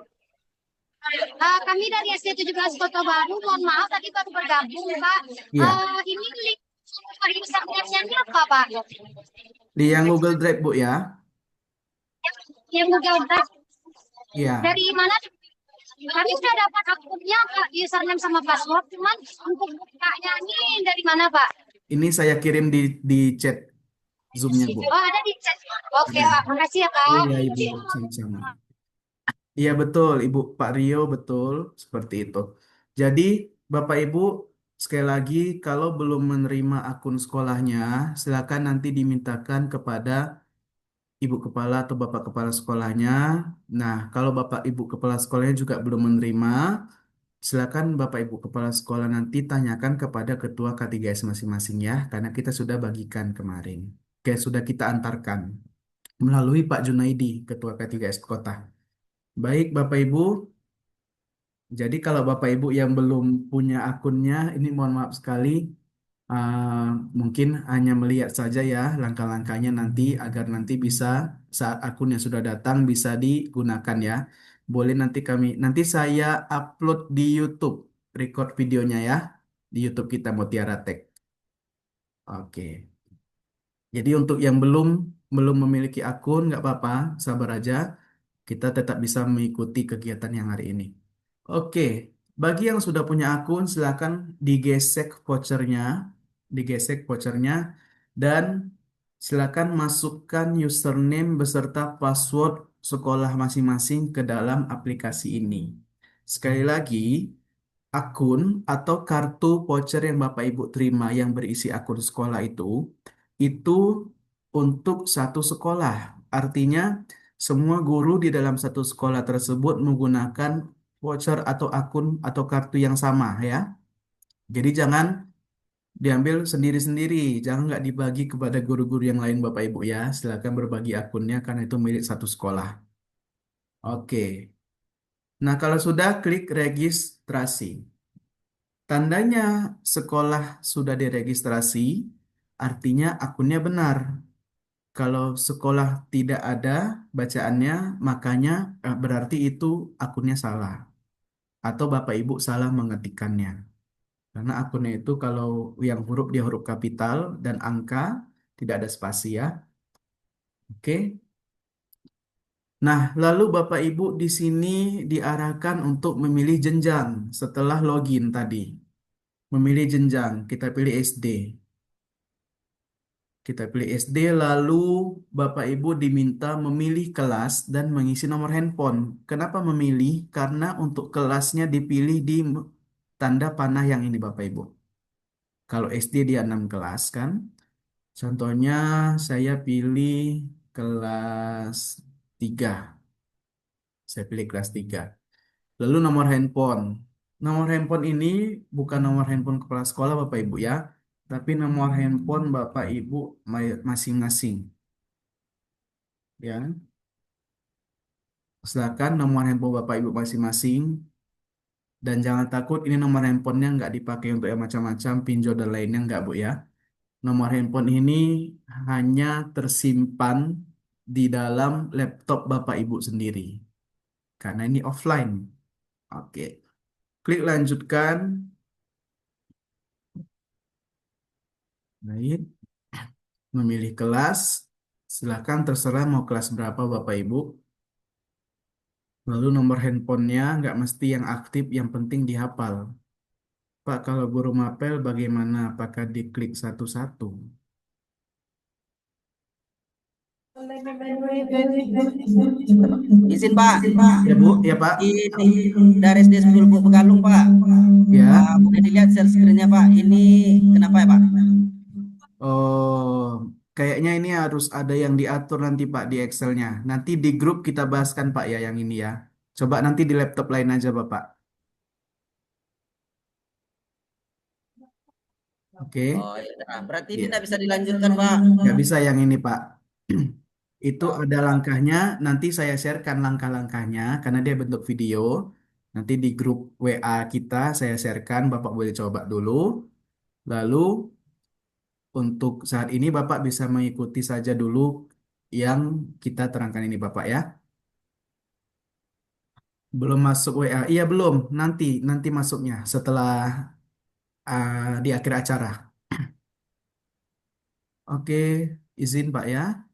Kami dari SD 17 Kota Baru, mohon maaf tadi baru bergabung, Pak. iya. Ini link username-nya apa, Pak? Di yang Google Drive Bu ya. Yang Google Drive. Iya. Dari mana? Kami sudah dapat akunnya, Pak, username sama password. Cuman untuk bukanya ini dari mana, Pak? Ini saya kirim di chat Zoom-nya Bu. Oh, ada di chat. Oke, Ada. Pak. Makasih ya, Pak. Iya Ibu, sama-sama. Iya betul, Ibu Pak Rio betul seperti itu. Jadi Bapak Ibu sekali lagi kalau belum menerima akun sekolahnya, silakan nanti dimintakan kepada Ibu Kepala atau Bapak Kepala sekolahnya. Nah, kalau Bapak Ibu Kepala sekolahnya juga belum menerima, silakan Bapak Ibu Kepala sekolah nanti tanyakan kepada Ketua K3S masing-masing ya, karena kita sudah bagikan kemarin. Oke, sudah kita antarkan melalui Pak Junaidi, Ketua K3S Kota. Baik, Bapak Ibu. Jadi kalau Bapak Ibu yang belum punya akunnya, ini mohon maaf sekali, uh, mungkin hanya melihat saja ya langkah-langkahnya nanti agar nanti bisa saat akunnya sudah datang bisa digunakan ya. Boleh nanti saya upload di YouTube, record videonya ya di YouTube kita Mutiara Tech. Oke. Jadi untuk yang belum belum memiliki akun nggak apa-apa, sabar aja. Kita tetap bisa mengikuti kegiatan yang hari ini. Oke, bagi yang sudah punya akun silakan digesek vouchernya dan silakan masukkan username beserta password sekolah masing-masing ke dalam aplikasi ini. Sekali lagi, akun atau kartu voucher yang Bapak Ibu terima yang berisi akun sekolah itu untuk satu sekolah. Artinya semua guru di dalam satu sekolah tersebut menggunakan voucher atau akun atau kartu yang sama ya. Jadi jangan diambil sendiri-sendiri, jangan nggak dibagi kepada guru-guru yang lain Bapak Ibu ya. Silakan berbagi akunnya karena itu milik satu sekolah. Oke. Nah, kalau sudah klik registrasi. Tandanya sekolah sudah diregistrasi, artinya akunnya benar. Kalau sekolah tidak ada bacaannya, makanya berarti itu akunnya salah. Atau Bapak Ibu salah mengetikkannya. Karena akunnya itu kalau yang huruf dia huruf kapital dan angka, tidak ada spasi ya. Oke. Nah, lalu Bapak Ibu di sini diarahkan untuk memilih jenjang setelah login tadi. Memilih jenjang, kita pilih SD. Kita pilih SD, lalu Bapak Ibu diminta memilih kelas dan mengisi nomor handphone. Kenapa memilih? Karena untuk kelasnya dipilih di tanda panah yang ini Bapak Ibu. Kalau SD dia 6 kelas kan. Contohnya saya pilih kelas 3. Saya pilih kelas 3. Lalu nomor handphone. Nomor handphone ini bukan nomor handphone kepala sekolah Bapak Ibu ya, tapi nomor handphone Bapak Ibu masing-masing. Ya, silakan nomor handphone Bapak Ibu masing-masing. Dan jangan takut ini nomor handphonenya nggak dipakai untuk yang macam-macam, pinjol dan lainnya nggak Bu ya. Nomor handphone ini hanya tersimpan di dalam laptop Bapak Ibu sendiri. Karena ini offline. Oke. Klik lanjutkan. Baik. Memilih kelas. Silakan terserah mau kelas berapa Bapak Ibu. Lalu nomor handphonenya nggak mesti yang aktif, yang penting dihafal. Pak, kalau guru mapel bagaimana? Apakah diklik satu-satu? Izin Pak, Ya Bu, ya Pak. ini dari SD 10 Bu Pegalung Pak. Ya. Boleh dilihat share screen-nya Pak. Ini kenapa ya Pak? Oh, kayaknya ini harus ada yang diatur nanti Pak di Excel-nya. Nanti di grup kita bahaskan Pak ya yang ini ya. Coba nanti di laptop lain aja Bapak. Oke. Oh ya, nah, berarti ini Iya. tidak bisa dilanjutkan Pak. Nggak bisa yang ini Pak. Itu ada langkahnya. Nanti saya sharekan langkah-langkahnya karena dia bentuk video. Nanti di grup WA kita saya sharekan. Bapak boleh coba dulu. Lalu untuk saat ini Bapak bisa mengikuti saja dulu yang kita terangkan ini Bapak ya. Belum masuk WA. Iya belum. Nanti masuknya setelah di akhir acara. Oke, izin Pak ya.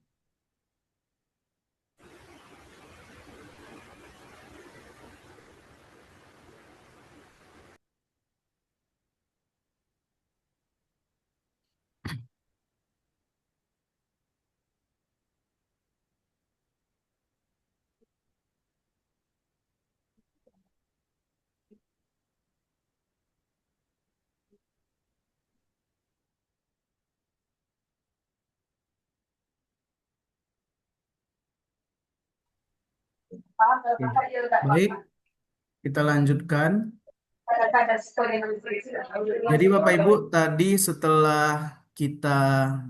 Oke. Baik, kita lanjutkan. Jadi Bapak Ibu tadi setelah kita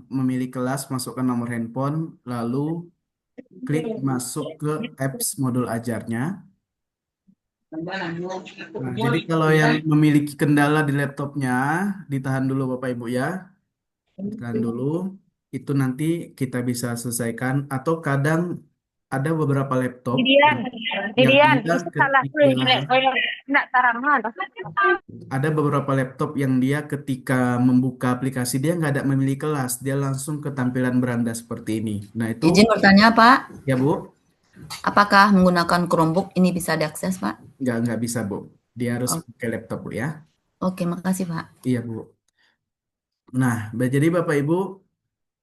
memilih kelas, masukkan nomor handphone, lalu klik masuk ke apps modul ajarnya. Nah, jadi kalau yang memiliki kendala di laptopnya, ditahan dulu Bapak Ibu ya. Ditahan dulu. Itu nanti kita bisa selesaikan. Atau kadang ada beberapa laptop Didian, yang Didian, dia itu salah tuh ketika nak tarangan. ada beberapa laptop yang dia ketika membuka aplikasi dia nggak ada memilih kelas, dia langsung ke tampilan beranda seperti ini. Nah itu Izin bertanya, Pak, ya Bu, apakah menggunakan Chromebook ini bisa diakses, Pak? nggak bisa Bu, dia harus Oh, pakai laptop Bu ya. oke, makasih, Pak. Iya Bu. Nah, jadi Bapak Ibu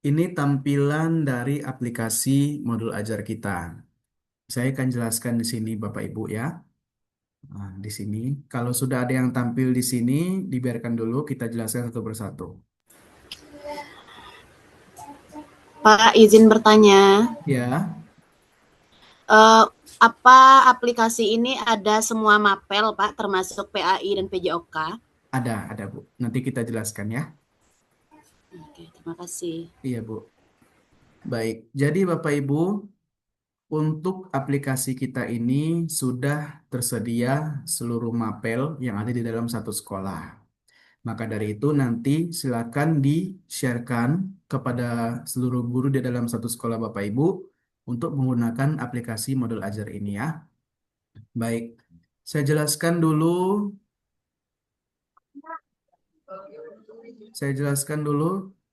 ini tampilan dari aplikasi modul ajar kita. Saya akan jelaskan di sini Bapak Ibu ya. Nah, di sini kalau sudah ada yang tampil di sini dibiarkan dulu kita jelaskan satu persatu. Pak, izin bertanya, Ya. apa aplikasi ini ada semua mapel, Pak, termasuk PAI dan PJOK? Ada Bu. Nanti kita jelaskan ya. Oke, terima kasih. Iya Bu. Baik, jadi Bapak Ibu, untuk aplikasi kita ini sudah tersedia seluruh mapel yang ada di dalam satu sekolah. Maka dari itu nanti silakan di-sharekan kepada seluruh guru di dalam satu sekolah Bapak Ibu untuk menggunakan aplikasi modul ajar ini ya. Baik, saya jelaskan dulu.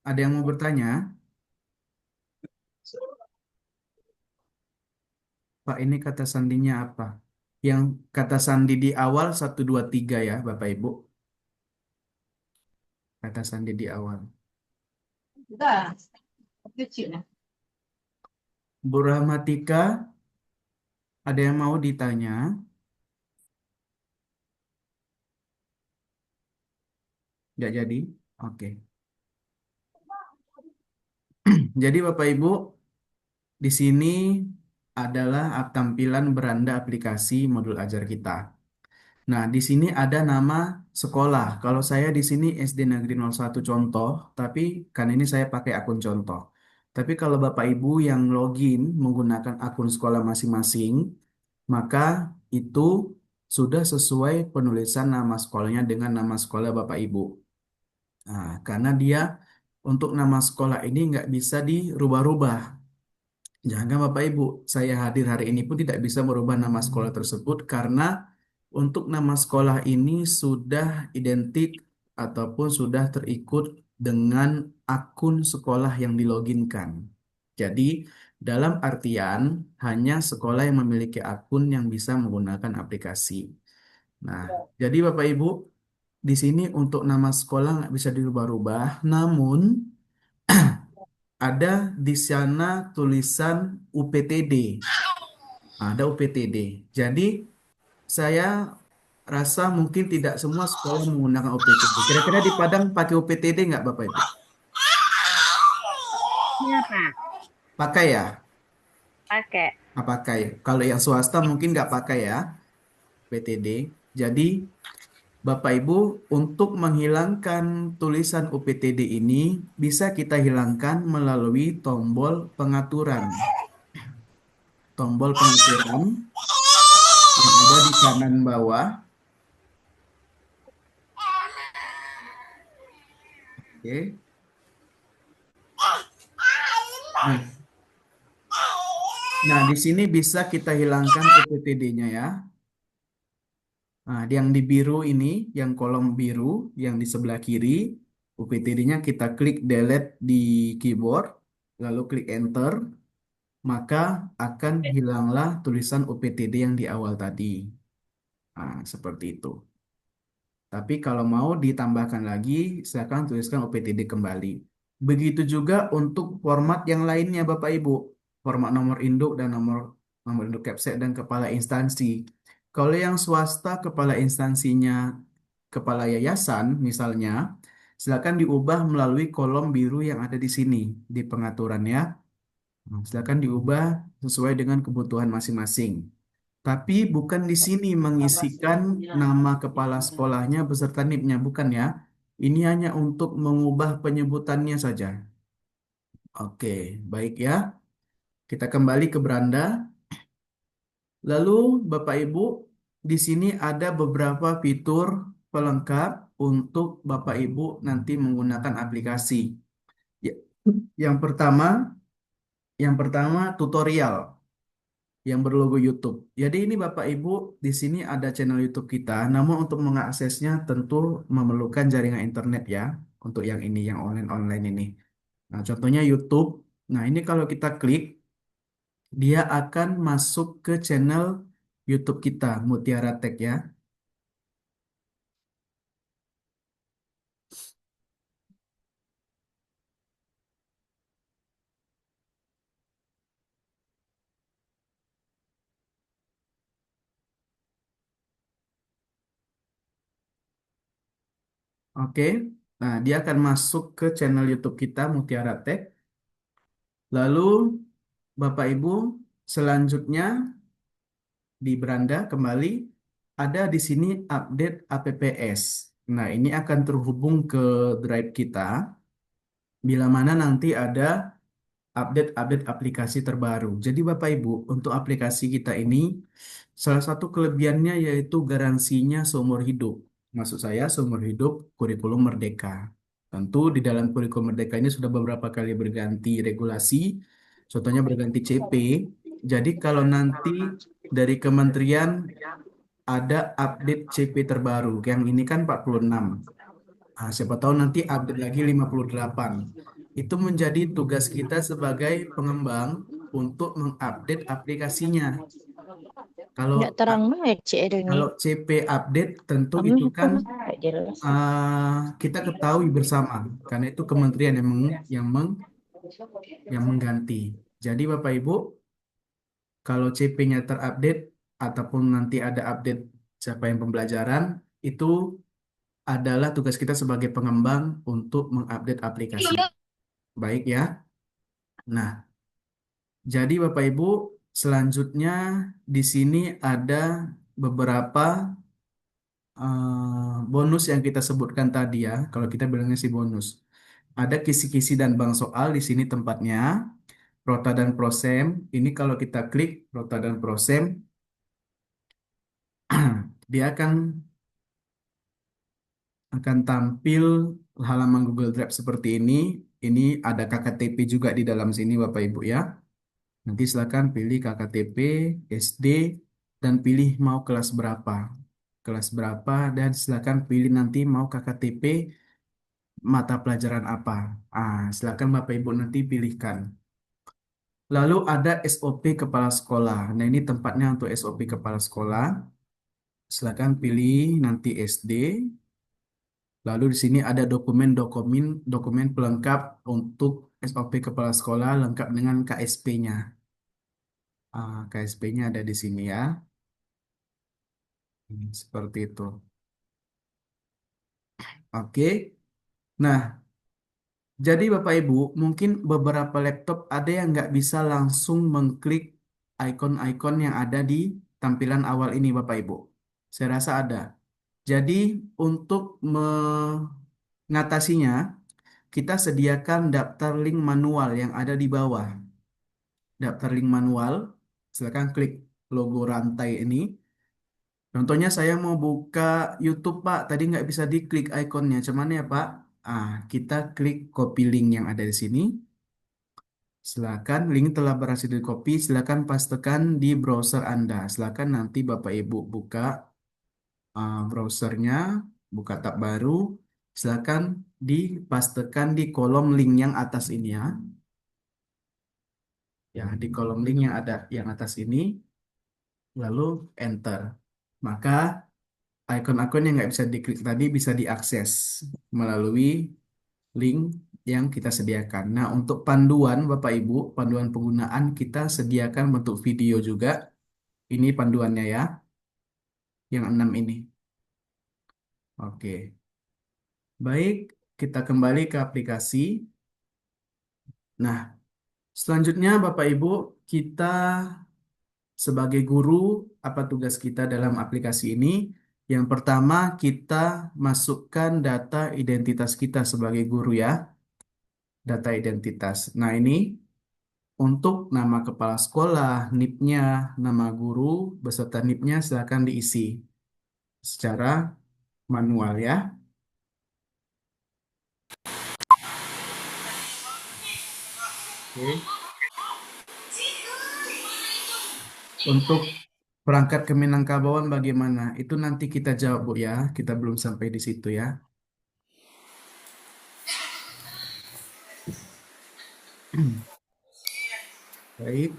Ada yang mau bertanya? Pak, ini kata sandinya apa? Yang kata sandi di awal 1, 2, 3 ya, Bapak Ibu. Kata sandi di awal. Bu Rahmatika, ada yang mau ditanya? Nggak jadi? Oke. Jadi Bapak Ibu, di sini adalah tampilan beranda aplikasi modul ajar kita. Nah, di sini ada nama sekolah. Kalau saya di sini SD Negeri 01 contoh, tapi kan ini saya pakai akun contoh. Tapi kalau Bapak Ibu yang login menggunakan akun sekolah masing-masing, maka itu sudah sesuai penulisan nama sekolahnya dengan nama sekolah Bapak Ibu. Nah, karena dia untuk nama sekolah ini nggak bisa dirubah-rubah. Jangan Bapak Ibu, saya hadir hari ini pun tidak bisa merubah nama sekolah tersebut karena untuk nama sekolah ini sudah identik ataupun sudah terikut dengan akun sekolah yang diloginkan. Jadi, dalam artian hanya sekolah yang memiliki akun yang bisa menggunakan aplikasi. Nah, jadi Bapak Ibu, di sini untuk nama sekolah nggak bisa dirubah-rubah, namun ada di sana tulisan UPTD. Ada UPTD. Jadi saya rasa mungkin tidak semua sekolah menggunakan UPTD. Kira-kira di Padang pakai UPTD nggak Bapak Ibu? Iya, Pak. Pakai ya? Pakai. Pakai. Kalau yang swasta mungkin nggak pakai ya, UPTD. Jadi Bapak Ibu, untuk menghilangkan tulisan UPTD ini bisa kita hilangkan melalui tombol pengaturan. Tombol pengaturan yang ada di kanan bawah. Oke. Nah, di sini bisa kita hilangkan UPTD-nya ya. Nah, yang di biru ini, yang kolom biru, yang di sebelah kiri, UPTD-nya kita klik delete di keyboard, lalu klik enter, maka akan hilanglah tulisan UPTD yang di awal tadi. Nah, seperti itu. Tapi kalau mau ditambahkan lagi, silakan tuliskan UPTD kembali. Begitu juga untuk format yang lainnya, Bapak Ibu. Format nomor induk dan nomor induk capsek dan kepala instansi. Kalau yang swasta, kepala instansinya kepala yayasan misalnya, silakan diubah melalui kolom biru yang ada di sini di pengaturan ya. Silakan diubah sesuai dengan kebutuhan masing-masing. Tapi bukan di sini mengisikan nama kepala sekolahnya beserta NIP-nya, bukan ya. Ini hanya untuk mengubah penyebutannya saja. Oke, baik ya. Kita kembali ke beranda. Lalu Bapak Ibu, di sini ada beberapa fitur pelengkap untuk Bapak Ibu nanti menggunakan aplikasi. Ya, Yang pertama, tutorial yang berlogo YouTube. Jadi ini Bapak Ibu, di sini ada channel YouTube kita, namun untuk mengaksesnya tentu memerlukan jaringan internet ya, untuk yang ini, yang online ini. Nah, contohnya YouTube. Nah, ini kalau kita klik, dia akan masuk ke channel YouTube kita, Mutiara Tech ya. Oke, nah dia akan masuk ke channel YouTube kita, Mutiara Tech. Lalu, Bapak Ibu, selanjutnya di beranda kembali ada di sini update APPS. Nah, ini akan terhubung ke drive kita bila mana nanti ada update aplikasi terbaru. Jadi Bapak Ibu, untuk aplikasi kita ini salah satu kelebihannya yaitu garansinya seumur hidup. Maksud saya seumur hidup kurikulum Merdeka. Tentu di dalam kurikulum Merdeka ini sudah beberapa kali berganti regulasi, contohnya berganti CP. Jadi kalau nanti dari kementerian ada update CP terbaru, yang ini kan 46. Nah, siapa tahu nanti update lagi 58. Itu menjadi tugas kita sebagai pengembang untuk mengupdate aplikasinya. Kalau Nggak terang banget cik ini. kalau CP update tentu Kamu itu kan nggak jelas. kita ketahui bersama karena itu kementerian yang mengganti. Jadi Bapak Ibu, kalau CP-nya terupdate ataupun nanti ada update capaian pembelajaran, itu adalah tugas kita sebagai pengembang untuk mengupdate aplikasi. Baik ya. Nah, jadi Bapak Ibu, Selanjutnya di sini ada beberapa bonus yang kita sebutkan tadi ya. Kalau kita bilangnya sih bonus. Ada kisi-kisi dan bank soal di sini tempatnya. Rota dan prosem. Ini kalau kita klik rota dan prosem, dia akan tampil halaman Google Drive seperti ini. Ini ada KKTP juga di dalam sini Bapak Ibu ya. Nanti silakan pilih KKTP, SD, dan pilih mau kelas berapa. Kelas berapa dan silakan pilih nanti mau KKTP mata pelajaran apa. Silakan Bapak Ibu nanti pilihkan. Lalu ada SOP Kepala Sekolah. Nah, ini tempatnya untuk SOP Kepala Sekolah. Silakan pilih nanti SD. Lalu di sini ada dokumen pelengkap untuk SOP Kepala Sekolah lengkap dengan KSP-nya. KSP-nya ada di sini ya. Seperti itu. Oke. Nah, jadi Bapak Ibu, mungkin beberapa laptop ada yang nggak bisa langsung mengklik icon-icon yang ada di tampilan awal ini Bapak Ibu. Saya rasa ada. Jadi untuk mengatasinya, kita sediakan daftar link manual yang ada di bawah. Daftar link manual, silakan klik logo rantai ini. Contohnya saya mau buka YouTube Pak, tadi nggak bisa diklik ikonnya, cuman ya Pak? Kita klik copy link yang ada di sini. Silakan, link telah berhasil di copy, silakan pastekan di browser Anda. Silakan nanti Bapak Ibu buka browsernya, buka tab baru, silakan dipastekan di kolom link yang atas ini ya. Ya, di kolom link yang ada yang atas ini, lalu enter. Maka ikon-ikon yang nggak bisa diklik tadi bisa diakses melalui link yang kita sediakan. Nah, untuk panduan Bapak Ibu, panduan penggunaan kita sediakan bentuk video juga. Ini panduannya ya, yang 6 ini. Oke. Baik, kita kembali ke aplikasi. Nah, selanjutnya Bapak Ibu, kita sebagai guru, apa tugas kita dalam aplikasi ini? Yang pertama, kita masukkan data identitas kita sebagai guru ya. Data identitas. Nah, ini untuk nama kepala sekolah, NIP-nya, nama guru, beserta NIP-nya silakan diisi secara manual ya. Oke. Untuk perangkat ke Minangkabauan bagaimana? Itu nanti kita jawab Bu ya. Kita belum sampai di situ ya. Baik.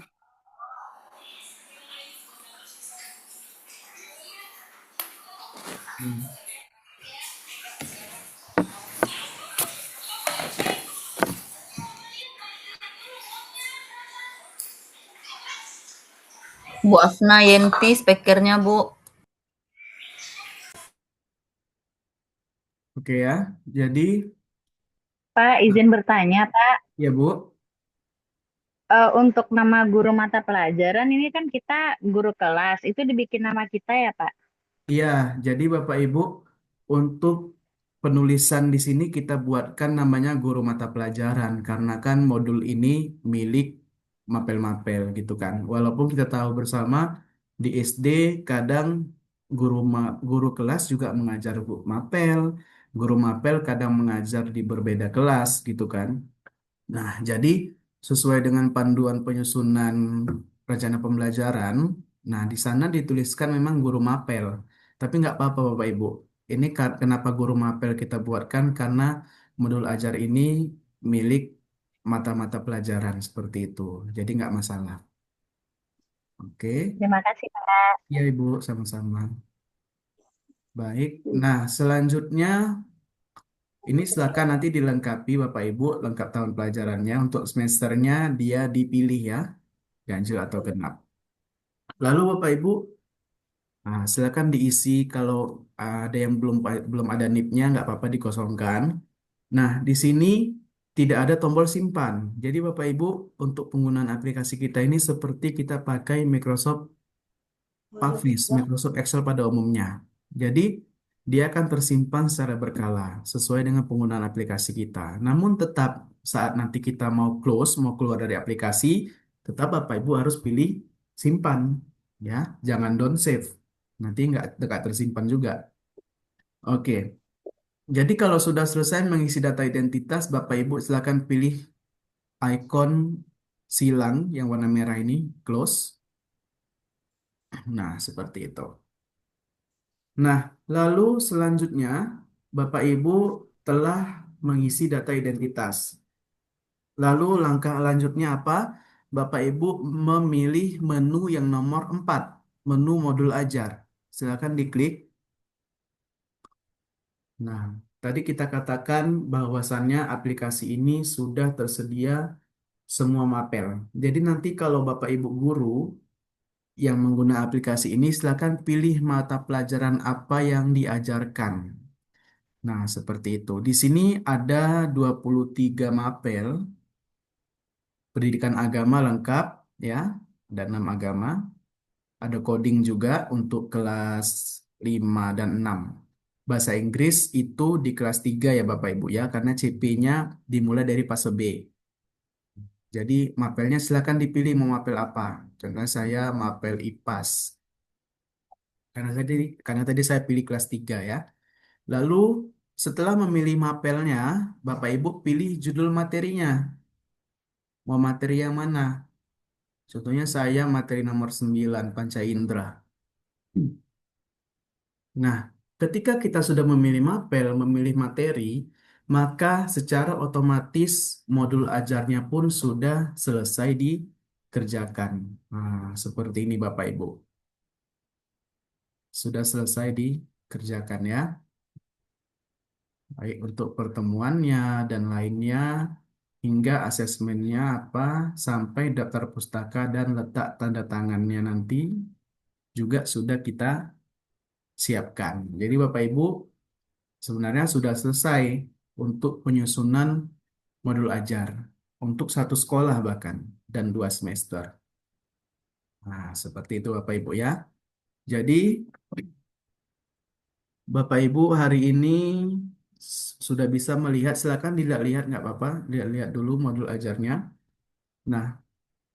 Bu Afna Yenti, speakernya Bu. Oke ya. Jadi Pak, izin bertanya, Pak. ya Bu. Untuk nama guru mata pelajaran ini kan kita guru kelas, itu dibikin nama kita ya, Pak? Iya, jadi Bapak Ibu untuk penulisan di sini kita buatkan namanya guru mata pelajaran karena kan modul ini milik mapel-mapel gitu kan. Walaupun kita tahu bersama di SD kadang guru kelas juga mengajar mapel, guru mapel kadang mengajar di berbeda kelas gitu kan. Nah, jadi sesuai dengan panduan penyusunan rencana pembelajaran, nah di sana dituliskan memang guru mapel. Tapi nggak apa-apa Bapak Ibu. Ini kenapa guru mapel kita buatkan? Karena modul ajar ini milik mata-mata pelajaran seperti itu. Jadi nggak masalah. Oke. Terima kasih, Pak. Ya Ibu, sama-sama. Baik. Nah, selanjutnya ini silakan nanti dilengkapi Bapak Ibu, lengkap tahun pelajarannya. Untuk semesternya dia dipilih ya, ganjil atau genap. Lalu Bapak Ibu, silakan diisi kalau ada yang belum ada NIP-nya nggak apa-apa dikosongkan. Nah, di sini tidak ada tombol simpan. Jadi Bapak Ibu, untuk penggunaan aplikasi kita ini seperti kita pakai Microsoft Office, Microsoft Excel pada umumnya. Jadi dia akan tersimpan secara berkala sesuai dengan penggunaan aplikasi kita. Namun tetap saat nanti kita mau close, mau keluar dari aplikasi, tetap Bapak Ibu harus pilih simpan, ya, jangan don't save. Nanti nggak tersimpan juga. Oke. Jadi kalau sudah selesai mengisi data identitas, Bapak Ibu silakan pilih icon silang yang warna merah ini, close. Nah, seperti itu. Nah, lalu selanjutnya Bapak Ibu telah mengisi data identitas. Lalu langkah lanjutnya apa? Bapak Ibu memilih menu yang nomor 4, menu modul ajar. Silakan diklik. Nah, tadi kita katakan bahwasannya aplikasi ini sudah tersedia semua mapel. Jadi nanti kalau Bapak Ibu guru yang menggunakan aplikasi ini, silakan pilih mata pelajaran apa yang diajarkan. Nah, seperti itu. Di sini ada 23 mapel, pendidikan agama lengkap, ya, ada 6 agama. Ada coding juga untuk kelas 5 dan 6. Bahasa Inggris itu di kelas 3 ya Bapak Ibu ya, karena CP-nya dimulai dari fase B. Jadi mapelnya silakan dipilih mau mapel apa. Contohnya saya mapel IPAS. Karena tadi saya pilih kelas 3 ya. Lalu setelah memilih mapelnya, Bapak Ibu pilih judul materinya. Mau materi yang mana? Contohnya saya materi nomor 9, Panca Indera. Nah, ketika kita sudah memilih mapel, memilih materi, maka secara otomatis modul ajarnya pun sudah selesai dikerjakan. Nah, seperti ini Bapak Ibu. Sudah selesai dikerjakan ya. Baik untuk pertemuannya dan lainnya, hingga asesmennya apa, sampai daftar pustaka dan letak tanda tangannya nanti juga sudah kita siapkan. Jadi Bapak Ibu sebenarnya sudah selesai untuk penyusunan modul ajar untuk satu sekolah bahkan dan 2 semester. Nah, seperti itu Bapak Ibu ya. Jadi Bapak Ibu hari ini sudah bisa melihat, silakan dilihat-lihat nggak apa-apa, lihat-lihat dulu modul ajarnya. Nah,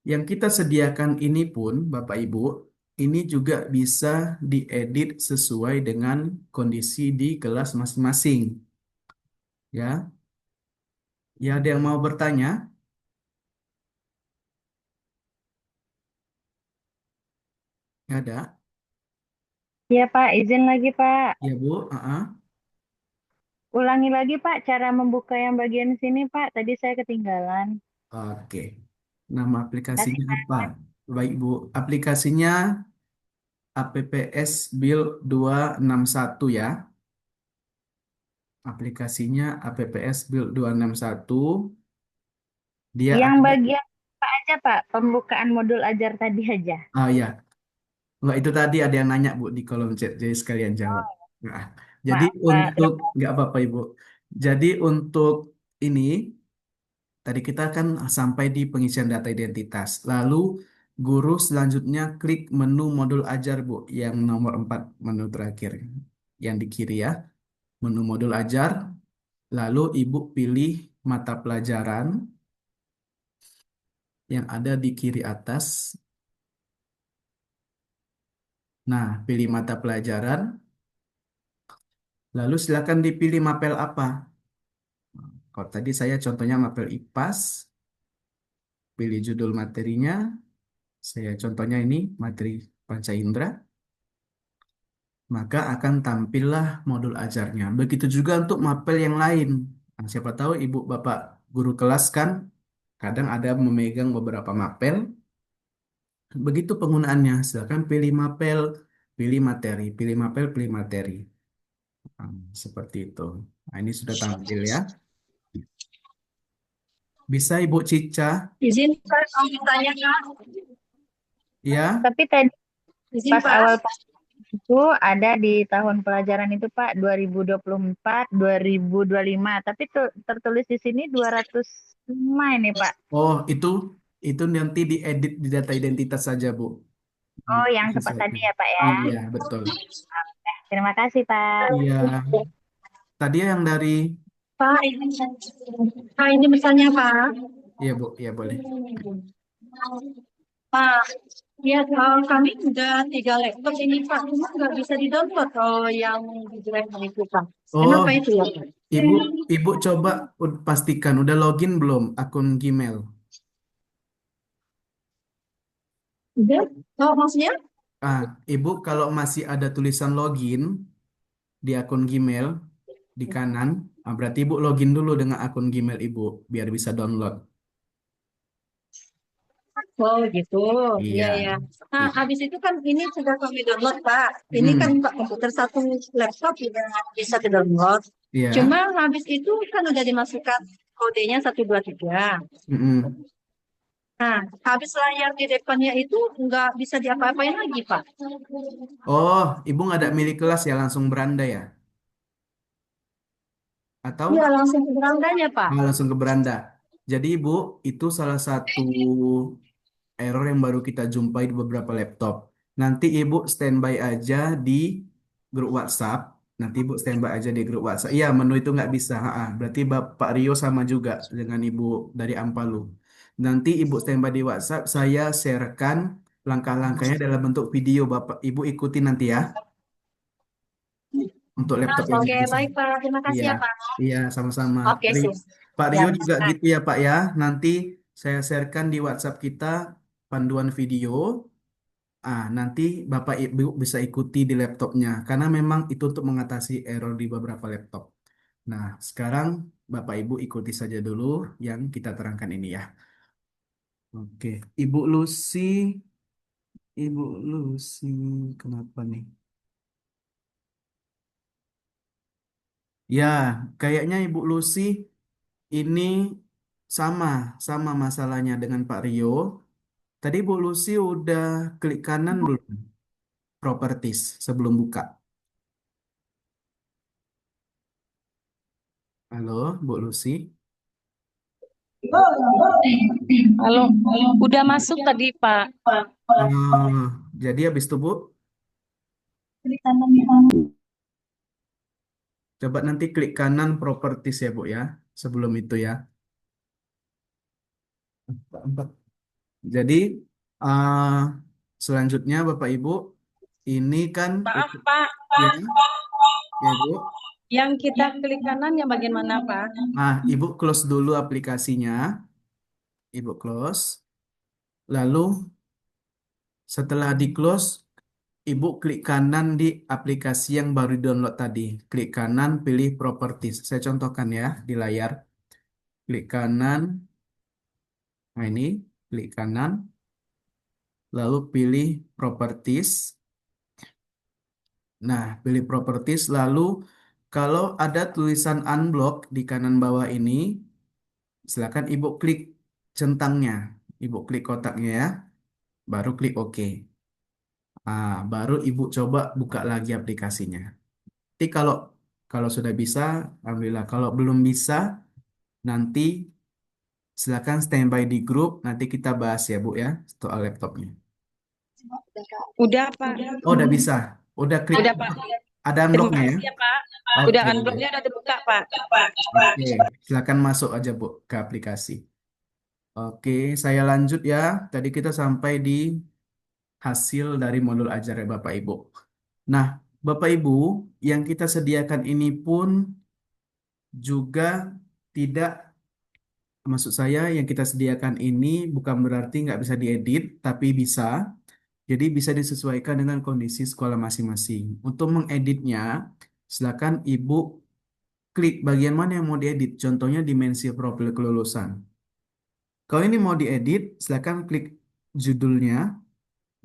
yang kita sediakan ini pun Bapak Ibu, ini juga bisa diedit sesuai dengan kondisi di kelas masing-masing. Ya, ya ada yang mau bertanya? Nggak ada? Iya Pak, izin lagi Pak. Ya Bu, Ulangi lagi Pak cara membuka yang bagian sini Pak. Tadi saya ketinggalan. Oke. Nama aplikasinya Kasih apa? Baik Bu, aplikasinya APPS Build 261 ya. Aplikasinya APPS Build 261. Dia yang ada, bagian apa aja Pak? Pembukaan modul ajar tadi aja. oh ya, nggak itu tadi ada yang nanya Bu di kolom chat, jadi sekalian jawab. Nah, jadi Maaf Pak. untuk, nggak apa-apa Ibu. Jadi untuk ini, tadi kita kan sampai di pengisian data identitas. Lalu guru selanjutnya klik menu modul ajar Bu, yang nomor 4 menu terakhir, yang di kiri ya. Menu modul ajar, lalu Ibu pilih mata pelajaran yang ada di kiri atas. Nah, pilih mata pelajaran, lalu silakan dipilih mapel apa. Kalau tadi saya contohnya mapel IPAS, pilih judul materinya. Saya contohnya ini materi Panca Indera, maka akan tampillah modul ajarnya. Begitu juga untuk mapel yang lain. Nah, siapa tahu Ibu Bapak guru kelas kan kadang ada memegang beberapa mapel. Begitu penggunaannya, silakan pilih mapel, pilih materi, pilih mapel, pilih materi. Nah, seperti itu. Nah, ini sudah tampil ya. Bisa Ibu Cica? Izin Pak, mau tanya Kak. Ya, Tapi tadi Izin pas Pak. awal Itu ada di tahun pelajaran itu Pak 2024, 2025. Tapi tertulis di sini 205 ini Pak. Oh, itu nanti diedit di data identitas saja, Bu. Oh, yang tempat tadi Disesuaikan. ya Pak ya. Iya, betul. Terima kasih Pak. Iya. Tadi yang dari, Pak, ini misalnya Pak. iya Bu, iya boleh. Pak, ya kami udah 3 laptop ini Pak, cuma nggak bisa di-download yang di drive itu Pak. Oh, Kenapa itu ya Pak? Ibu coba pastikan udah login belum akun Gmail. Udah? Oh, maksudnya? Ibu kalau masih ada tulisan login di akun Gmail di kanan, berarti Ibu login dulu dengan akun Gmail Ibu biar bisa download. Oh gitu, Iya. iya ya. Nah, Iya. habis itu kan ini sudah kami download Pak. Ini kan Pak komputer satu laptop juga bisa di-download. Iya. Cuma habis itu kan udah dimasukkan kodenya 123. Mm-mm. Nah, habis layar di depannya itu nggak bisa diapa-apain lagi Pak. Oh, Ibu nggak ada milik kelas ya langsung beranda ya? Atau Iya langsung ke berandanya Pak. langsung ke beranda? Jadi Ibu itu salah satu error yang baru kita jumpai di beberapa laptop. Nanti Ibu standby aja di grup WhatsApp. Nanti Ibu standby aja di grup WhatsApp. Iya, menu itu nggak bisa. Berarti Bapak Rio sama juga dengan Ibu dari Ampalu. Nanti Ibu standby di WhatsApp. Saya sharekan langkah-langkahnya dalam bentuk video. Bapak Ibu ikuti nanti ya. Untuk laptop yang Oke, nggak bisa. baik Pak. Terima kasih Iya, ya Pak. iya sama-sama. Oke, sih. Pak Ya, Rio juga Pak. gitu ya Pak ya. Nanti saya sharekan di WhatsApp kita panduan video. Nanti Bapak Ibu bisa ikuti di laptopnya karena memang itu untuk mengatasi error di beberapa laptop. Nah, sekarang Bapak Ibu ikuti saja dulu yang kita terangkan ini ya. Oke, Ibu Lucy, kenapa nih? Ya, kayaknya Ibu Lucy ini sama, sama masalahnya dengan Pak Rio. Tadi Bu Lucy udah klik kanan belum? Properties sebelum buka. Halo, Bu Lucy. Halo, udah masuk tadi Pak. Jadi habis itu Bu, coba nanti klik kanan properties ya Bu ya. Sebelum itu ya. Empat. Jadi uh, selanjutnya Bapak Ibu, ini kan Maaf Pak, ya, ya Bu. yang kita klik kanan yang bagian mana Pak? Ibu close dulu aplikasinya. Ibu close. Lalu setelah di close, Ibu klik kanan di aplikasi yang baru download tadi. Klik kanan, pilih properties. Saya contohkan ya di layar. Klik kanan. Nah ini, klik kanan. Lalu pilih properties. Nah, pilih properties. Lalu kalau ada tulisan unblock di kanan bawah ini, silakan Ibu klik centangnya. Ibu klik kotaknya ya. Baru klik OK. Baru Ibu coba buka lagi aplikasinya. Nanti kalau sudah bisa, alhamdulillah. Kalau belum bisa, nanti silakan standby di grup. Nanti kita bahas ya Bu ya soal laptopnya. Udah Pak. Oh, udah bisa. Udah klik. Udah Pak. Ada Terima unlocknya ya? kasih ya Pak. Oke. Udah unblocknya udah dibuka Pak. Oke, silakan masuk aja Bu ke aplikasi. Oke, saya lanjut ya. Tadi kita sampai di hasil dari modul ajar ya Bapak Ibu. Nah, Bapak Ibu, yang kita sediakan ini pun juga tidak, maksud saya yang kita sediakan ini bukan berarti nggak bisa diedit, tapi bisa. Jadi bisa disesuaikan dengan kondisi sekolah masing-masing. Untuk mengeditnya, silakan Ibu klik bagian mana yang mau diedit. Contohnya dimensi profil kelulusan. Kalau ini mau diedit, silakan klik judulnya,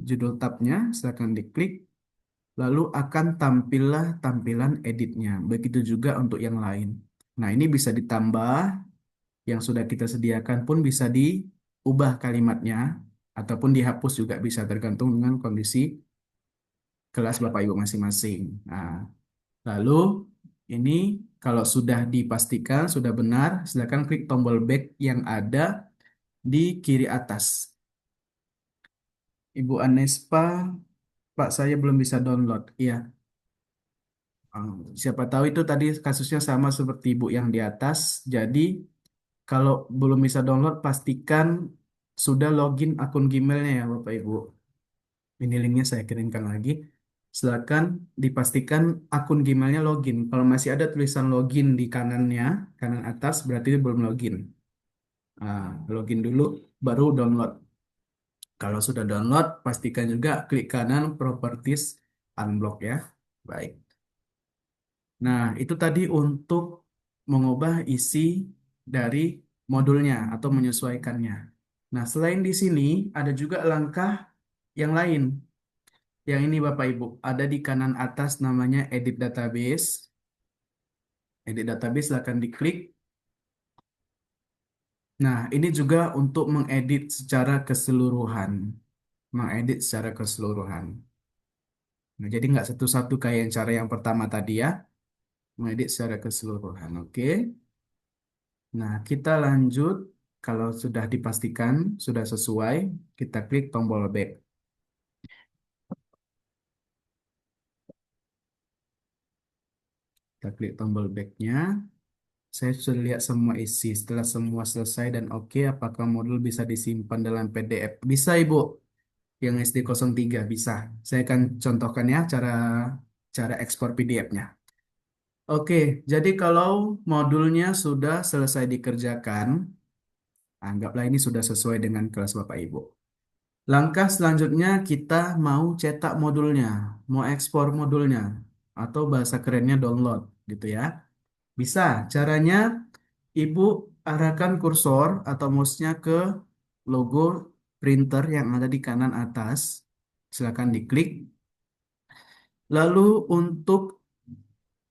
judul tabnya, silakan diklik. Lalu akan tampillah tampilan editnya. Begitu juga untuk yang lain. Nah, ini bisa ditambah, yang sudah kita sediakan pun bisa diubah kalimatnya, ataupun dihapus juga bisa tergantung dengan kondisi kelas Bapak Ibu masing-masing. Nah, lalu ini kalau sudah dipastikan sudah benar, silakan klik tombol back yang ada di kiri atas. Ibu Anespa, Pak, saya belum bisa download. Iya. Siapa tahu itu tadi kasusnya sama seperti Ibu yang di atas. Jadi kalau belum bisa download, pastikan sudah login akun Gmailnya ya Bapak Ibu. Ini linknya saya kirimkan lagi. Silakan dipastikan akun Gmailnya login. Kalau masih ada tulisan login di kanannya, kanan atas, berarti belum login. Login dulu, baru download. Kalau sudah download, pastikan juga klik kanan Properties Unblock ya. Baik. Nah, itu tadi untuk mengubah isi dari modulnya atau menyesuaikannya. Nah, selain di sini, ada juga langkah yang lain. Yang ini Bapak Ibu, ada di kanan atas namanya Edit Database. Edit Database silahkan diklik. Nah, ini juga untuk mengedit secara keseluruhan. Mengedit secara keseluruhan. Nah, jadi nggak satu-satu kayak yang cara yang pertama tadi ya. Mengedit secara keseluruhan. Oke. Nah, kita lanjut. Kalau sudah dipastikan, sudah sesuai, kita klik tombol back. Kita klik tombol back-nya. Saya sudah lihat semua isi. Setelah semua selesai dan oke, apakah modul bisa disimpan dalam PDF? Bisa, Ibu. Yang SD03 bisa. Saya akan contohkan ya cara cara ekspor PDF-nya. Oke, jadi kalau modulnya sudah selesai dikerjakan, anggaplah ini sudah sesuai dengan kelas Bapak Ibu. Langkah selanjutnya kita mau cetak modulnya, mau ekspor modulnya, atau bahasa kerennya download, gitu ya. Bisa, caranya Ibu arahkan kursor atau mouse-nya ke logo printer yang ada di kanan atas. Silakan diklik. Lalu untuk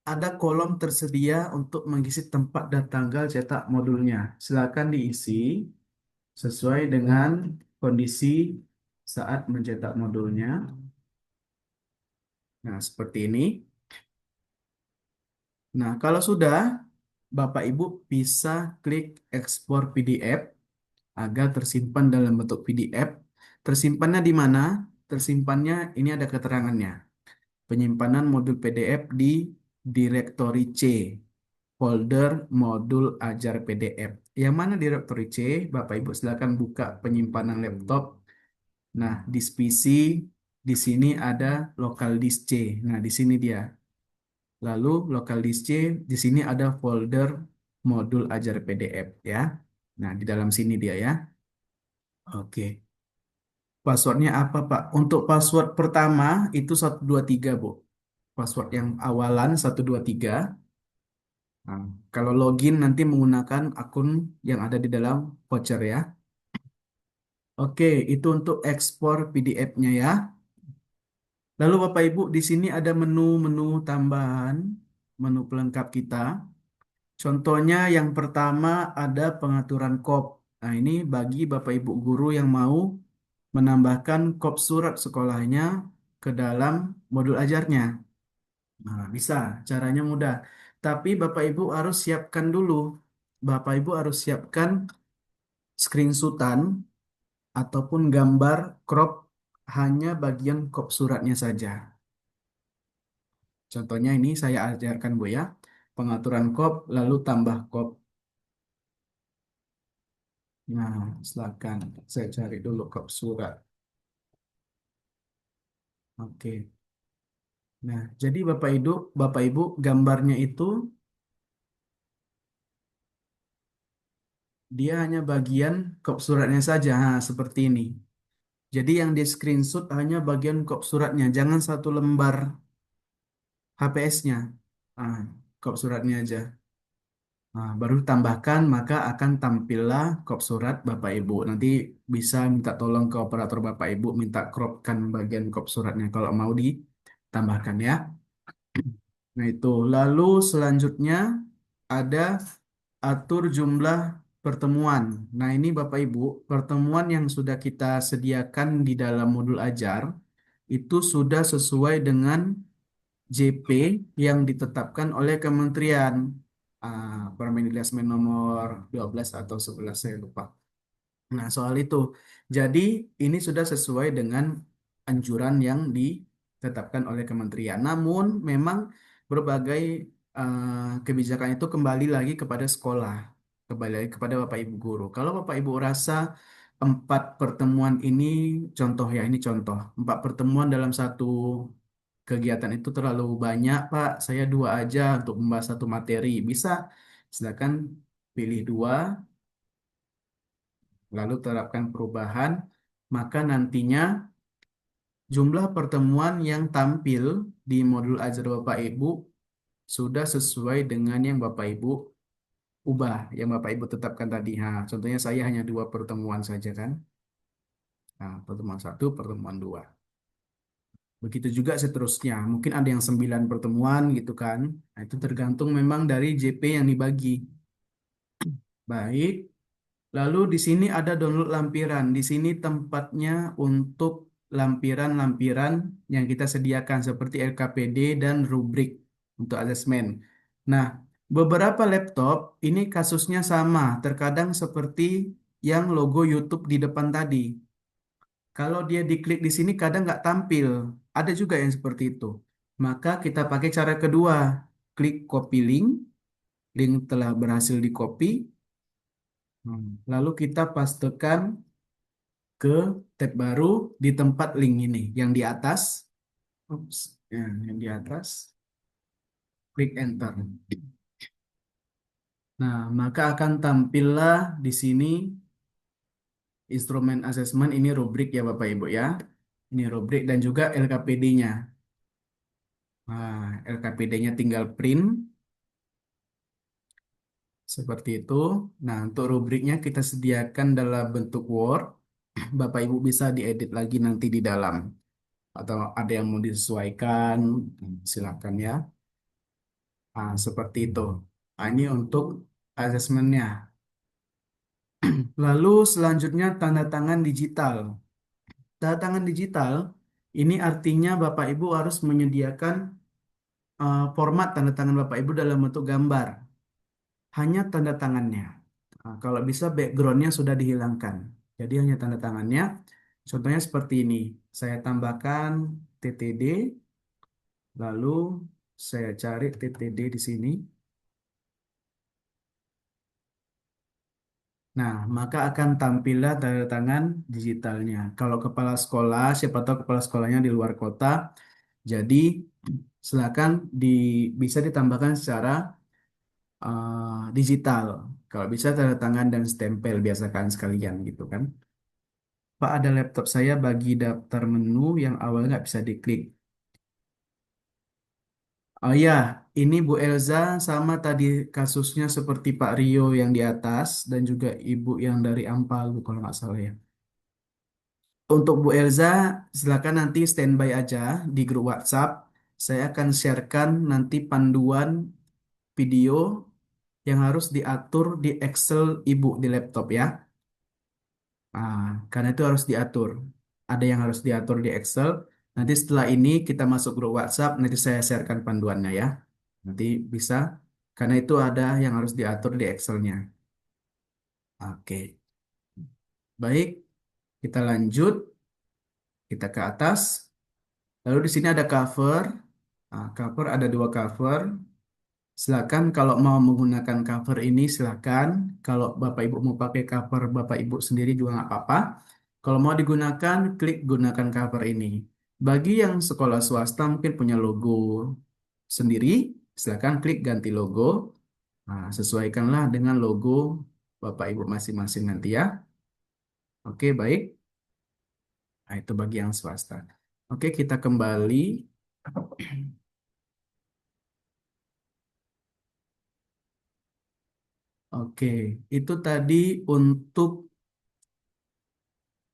ada kolom tersedia untuk mengisi tempat dan tanggal cetak modulnya. Silakan diisi sesuai dengan kondisi saat mencetak modulnya. Nah, seperti ini. Nah, kalau sudah, Bapak Ibu bisa klik ekspor PDF agar tersimpan dalam bentuk PDF. Tersimpannya di mana? Tersimpannya ini ada keterangannya. Penyimpanan modul PDF di direktori C, folder modul ajar PDF. Yang mana direktori C? Bapak Ibu silakan buka penyimpanan laptop. Nah, disk PC di sini ada local disk C. Nah, di sini dia. Lalu local disk C di sini ada folder modul ajar PDF ya. Nah, di dalam sini dia ya. Oke. Passwordnya apa, Pak? Untuk password pertama itu 123, Bu. Password yang awalan 123. Nah, kalau login nanti menggunakan akun yang ada di dalam voucher ya. Oke, itu untuk ekspor PDF-nya ya. Lalu Bapak Ibu di sini ada menu-menu tambahan, menu pelengkap kita. Contohnya yang pertama ada pengaturan kop. Nah, ini bagi Bapak Ibu guru yang mau menambahkan kop surat sekolahnya ke dalam modul ajarnya. Nah, bisa, caranya mudah. Tapi Bapak Ibu harus siapkan dulu. Bapak Ibu harus siapkan screenshotan ataupun gambar crop hanya bagian kop suratnya saja. Contohnya ini saya ajarkan Bu ya. Pengaturan kop lalu tambah kop. Nah, silakan saya cari dulu kop surat. Oke. Nah, jadi Bapak Ibu gambarnya itu dia hanya bagian kop suratnya saja, nah, seperti ini. Jadi yang di screenshot hanya bagian kop suratnya, jangan satu lembar HPS-nya. Ah, kop suratnya aja. Nah, baru tambahkan maka akan tampillah kop surat Bapak Ibu. Nanti bisa minta tolong ke operator Bapak Ibu minta cropkan bagian kop suratnya kalau mau ditambahkan ya. Nah, itu. Lalu selanjutnya ada atur jumlah pertemuan. Nah, ini Bapak Ibu, pertemuan yang sudah kita sediakan di dalam modul ajar itu sudah sesuai dengan JP yang ditetapkan oleh Kementerian Permendikbud nomor 12 atau 11 saya lupa. Nah, soal itu. Jadi ini sudah sesuai dengan anjuran yang ditetapkan oleh kementerian. Namun memang berbagai kebijakan itu kembali lagi kepada sekolah, kembali lagi kepada Bapak Ibu guru. Kalau Bapak Ibu rasa 4 pertemuan ini contoh ya, ini contoh. 4 pertemuan dalam satu kegiatan itu terlalu banyak, Pak. Saya 2 aja untuk membahas satu materi. Bisa, silakan pilih 2 lalu terapkan perubahan, maka nantinya jumlah pertemuan yang tampil di modul ajar Bapak Ibu sudah sesuai dengan yang Bapak Ibu ubah, yang Bapak Ibu tetapkan tadi. Nah, contohnya saya hanya 2 pertemuan saja kan. Nah, pertemuan 1, pertemuan 2. Begitu juga seterusnya. Mungkin ada yang 9 pertemuan gitu kan. Nah, itu tergantung memang dari JP yang dibagi. Baik. Lalu di sini ada download lampiran. Di sini tempatnya untuk lampiran-lampiran yang kita sediakan seperti LKPD dan rubrik untuk asesmen. Nah, beberapa laptop ini kasusnya sama, terkadang seperti yang logo YouTube di depan tadi. Kalau dia diklik di sini kadang nggak tampil. Ada juga yang seperti itu. Maka kita pakai cara kedua. Klik copy link. Link telah berhasil di copy. Lalu kita pastekan ke tab baru di tempat link ini yang di atas. Ups, ya, yang di atas. Klik enter. Nah, maka akan tampillah di sini instrumen assessment ini rubrik ya Bapak Ibu ya. Ini rubrik dan juga LKPD-nya. Nah, LKPD-nya tinggal print seperti itu. Nah, untuk rubriknya kita sediakan dalam bentuk Word. Bapak Ibu bisa diedit lagi nanti di dalam. Atau ada yang mau disesuaikan, silakan ya. Nah, seperti itu. Nah, ini untuk asesmennya. Lalu selanjutnya tanda tangan digital. Tanda tangan digital ini artinya Bapak Ibu harus menyediakan format tanda tangan Bapak Ibu dalam bentuk gambar. Hanya tanda tangannya. Nah, kalau bisa backgroundnya sudah dihilangkan. Jadi hanya tanda tangannya. Contohnya seperti ini. Saya tambahkan TTD. Lalu saya cari TTD di sini. Nah, maka akan tampillah tanda tangan digitalnya. Kalau kepala sekolah, siapa tahu kepala sekolahnya di luar kota, jadi silakan bisa ditambahkan secara digital. Kalau bisa tanda tangan dan stempel biasakan sekalian gitu kan. Pak, ada laptop saya bagi daftar menu yang awalnya nggak bisa diklik. Oh ya, ini Bu Elza sama tadi kasusnya seperti Pak Rio yang di atas dan juga Ibu yang dari Ampalu kalau nggak salah ya. Untuk Bu Elza, silakan nanti standby aja di grup WhatsApp. Saya akan sharekan nanti panduan video yang harus diatur di Excel Ibu di laptop ya. Karena itu harus diatur. Ada yang harus diatur di Excel. Nanti setelah ini kita masuk grup WhatsApp, nanti saya sharekan panduannya ya. Nanti bisa, karena itu ada yang harus diatur di Excel-nya. Oke, baik. Kita lanjut. Kita ke atas. Lalu di sini ada cover. Cover ada 2 cover. Silakan kalau mau menggunakan cover ini silakan. Kalau Bapak Ibu mau pakai cover Bapak Ibu sendiri juga nggak apa-apa. Kalau mau digunakan, klik gunakan cover ini. Bagi yang sekolah swasta mungkin punya logo sendiri, silakan klik ganti logo. Nah, sesuaikanlah dengan logo Bapak Ibu masing-masing nanti ya. Oke, baik. Nah, itu bagi yang swasta. Oke, kita kembali. Oke, itu tadi untuk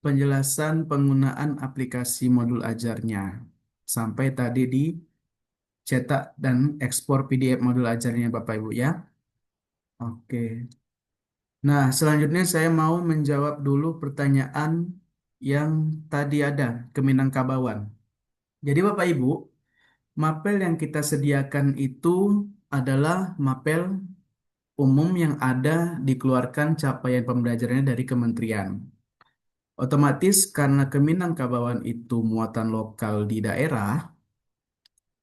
penjelasan penggunaan aplikasi modul ajarnya. Sampai tadi di cetak dan ekspor PDF modul ajarnya Bapak Ibu ya. Oke. Nah, selanjutnya saya mau menjawab dulu pertanyaan yang tadi ada ke Minangkabauan. Jadi Bapak Ibu, mapel yang kita sediakan itu adalah mapel umum yang ada dikeluarkan capaian pembelajarannya dari kementerian. Otomatis karena Keminangkabauan itu muatan lokal di daerah,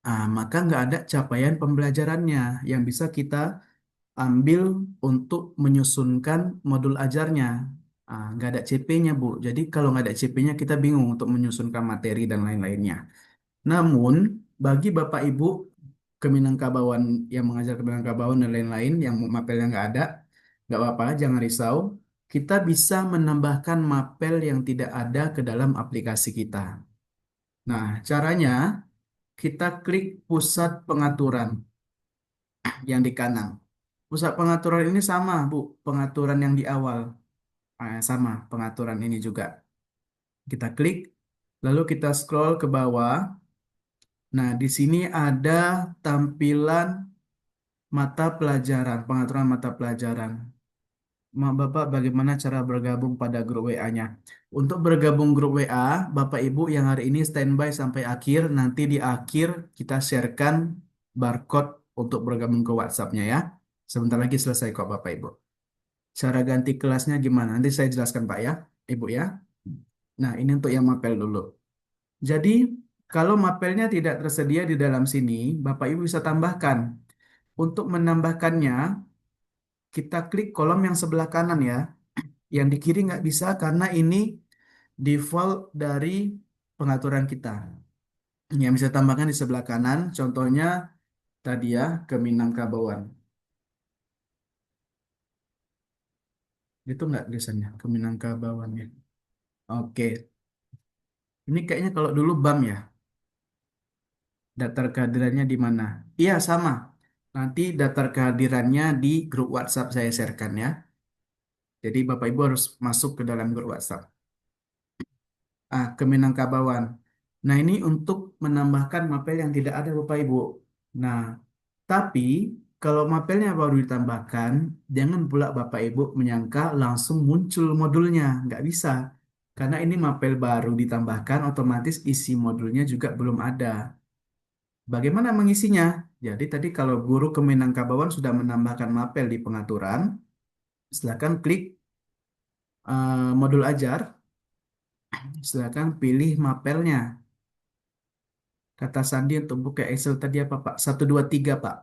maka nggak ada capaian pembelajarannya yang bisa kita ambil untuk menyusunkan modul ajarnya. Nggak ada CP-nya, Bu. Jadi kalau nggak ada CP-nya, kita bingung untuk menyusunkan materi dan lain-lainnya. Namun, bagi Bapak Ibu Keminangkabauan yang mengajar Keminangkabauan dan lain-lain yang mapelnya nggak apa-apa, jangan risau. Kita bisa menambahkan mapel yang tidak ada ke dalam aplikasi kita. Nah, caranya kita klik pusat pengaturan yang di kanan. Pusat pengaturan ini sama, Bu, pengaturan yang di awal. Sama pengaturan ini juga. Kita klik, lalu kita scroll ke bawah. Nah, di sini ada tampilan mata pelajaran, pengaturan mata pelajaran. Bapak, bagaimana cara bergabung pada grup WA-nya? Untuk bergabung grup WA, Bapak Ibu yang hari ini standby sampai akhir, nanti di akhir kita sharekan barcode untuk bergabung ke WhatsApp-nya ya. Sebentar lagi selesai kok Bapak Ibu. Cara ganti kelasnya gimana? Nanti saya jelaskan Pak ya, Ibu ya. Nah, ini untuk yang mapel dulu. Jadi, kalau mapelnya tidak tersedia di dalam sini, Bapak Ibu bisa tambahkan. Untuk menambahkannya, kita klik kolom yang sebelah kanan ya. Yang di kiri nggak bisa karena ini default dari pengaturan kita. Yang bisa tambahkan di sebelah kanan, contohnya tadi ya, Keminangkabauan. Itu nggak tulisannya, Keminangkabauan ya. Oke, ini kayaknya kalau dulu BAM ya. Daftar kehadirannya di mana? Iya, sama. Nanti daftar kehadirannya di grup WhatsApp saya sharekan ya. Jadi Bapak Ibu harus masuk ke dalam grup WhatsApp. Ke Minangkabauan. Nah, ini untuk menambahkan mapel yang tidak ada Bapak Ibu. Nah, tapi kalau mapelnya baru ditambahkan, jangan pula Bapak Ibu menyangka langsung muncul modulnya. Nggak bisa. Karena ini mapel baru ditambahkan, otomatis isi modulnya juga belum ada. Bagaimana mengisinya? Jadi tadi kalau guru Keminangkabauan sudah menambahkan mapel di pengaturan, silakan klik modul ajar, silakan pilih mapelnya. Kata sandi untuk buka Excel tadi apa Pak? 123 Pak.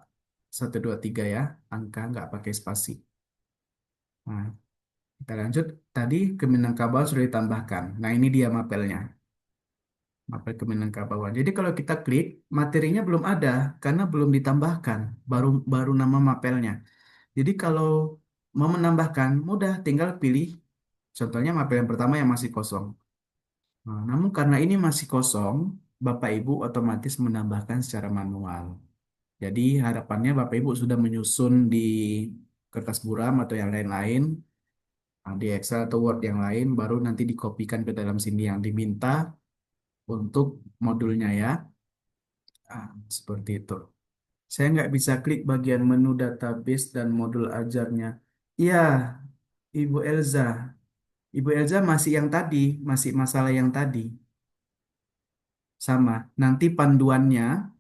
123 ya, angka nggak pakai spasi. Nah, kita lanjut. Tadi Keminangkabauan sudah ditambahkan. Nah, ini dia mapelnya. Mapel Keminangkabauan. Jadi kalau kita klik, materinya belum ada karena belum ditambahkan. Baru baru nama mapelnya. Jadi kalau mau menambahkan, mudah tinggal pilih. Contohnya mapel yang pertama yang masih kosong. Nah, namun karena ini masih kosong, Bapak Ibu otomatis menambahkan secara manual. Jadi harapannya Bapak Ibu sudah menyusun di kertas buram atau yang lain-lain, di Excel atau Word yang lain, baru nanti dikopikan ke dalam sini yang diminta untuk modulnya ya. Seperti itu. Saya nggak bisa klik bagian menu database dan modul ajarnya. Iya, Ibu Elza. Ibu Elza masih yang tadi, masih masalah yang tadi. Sama. Nanti panduannya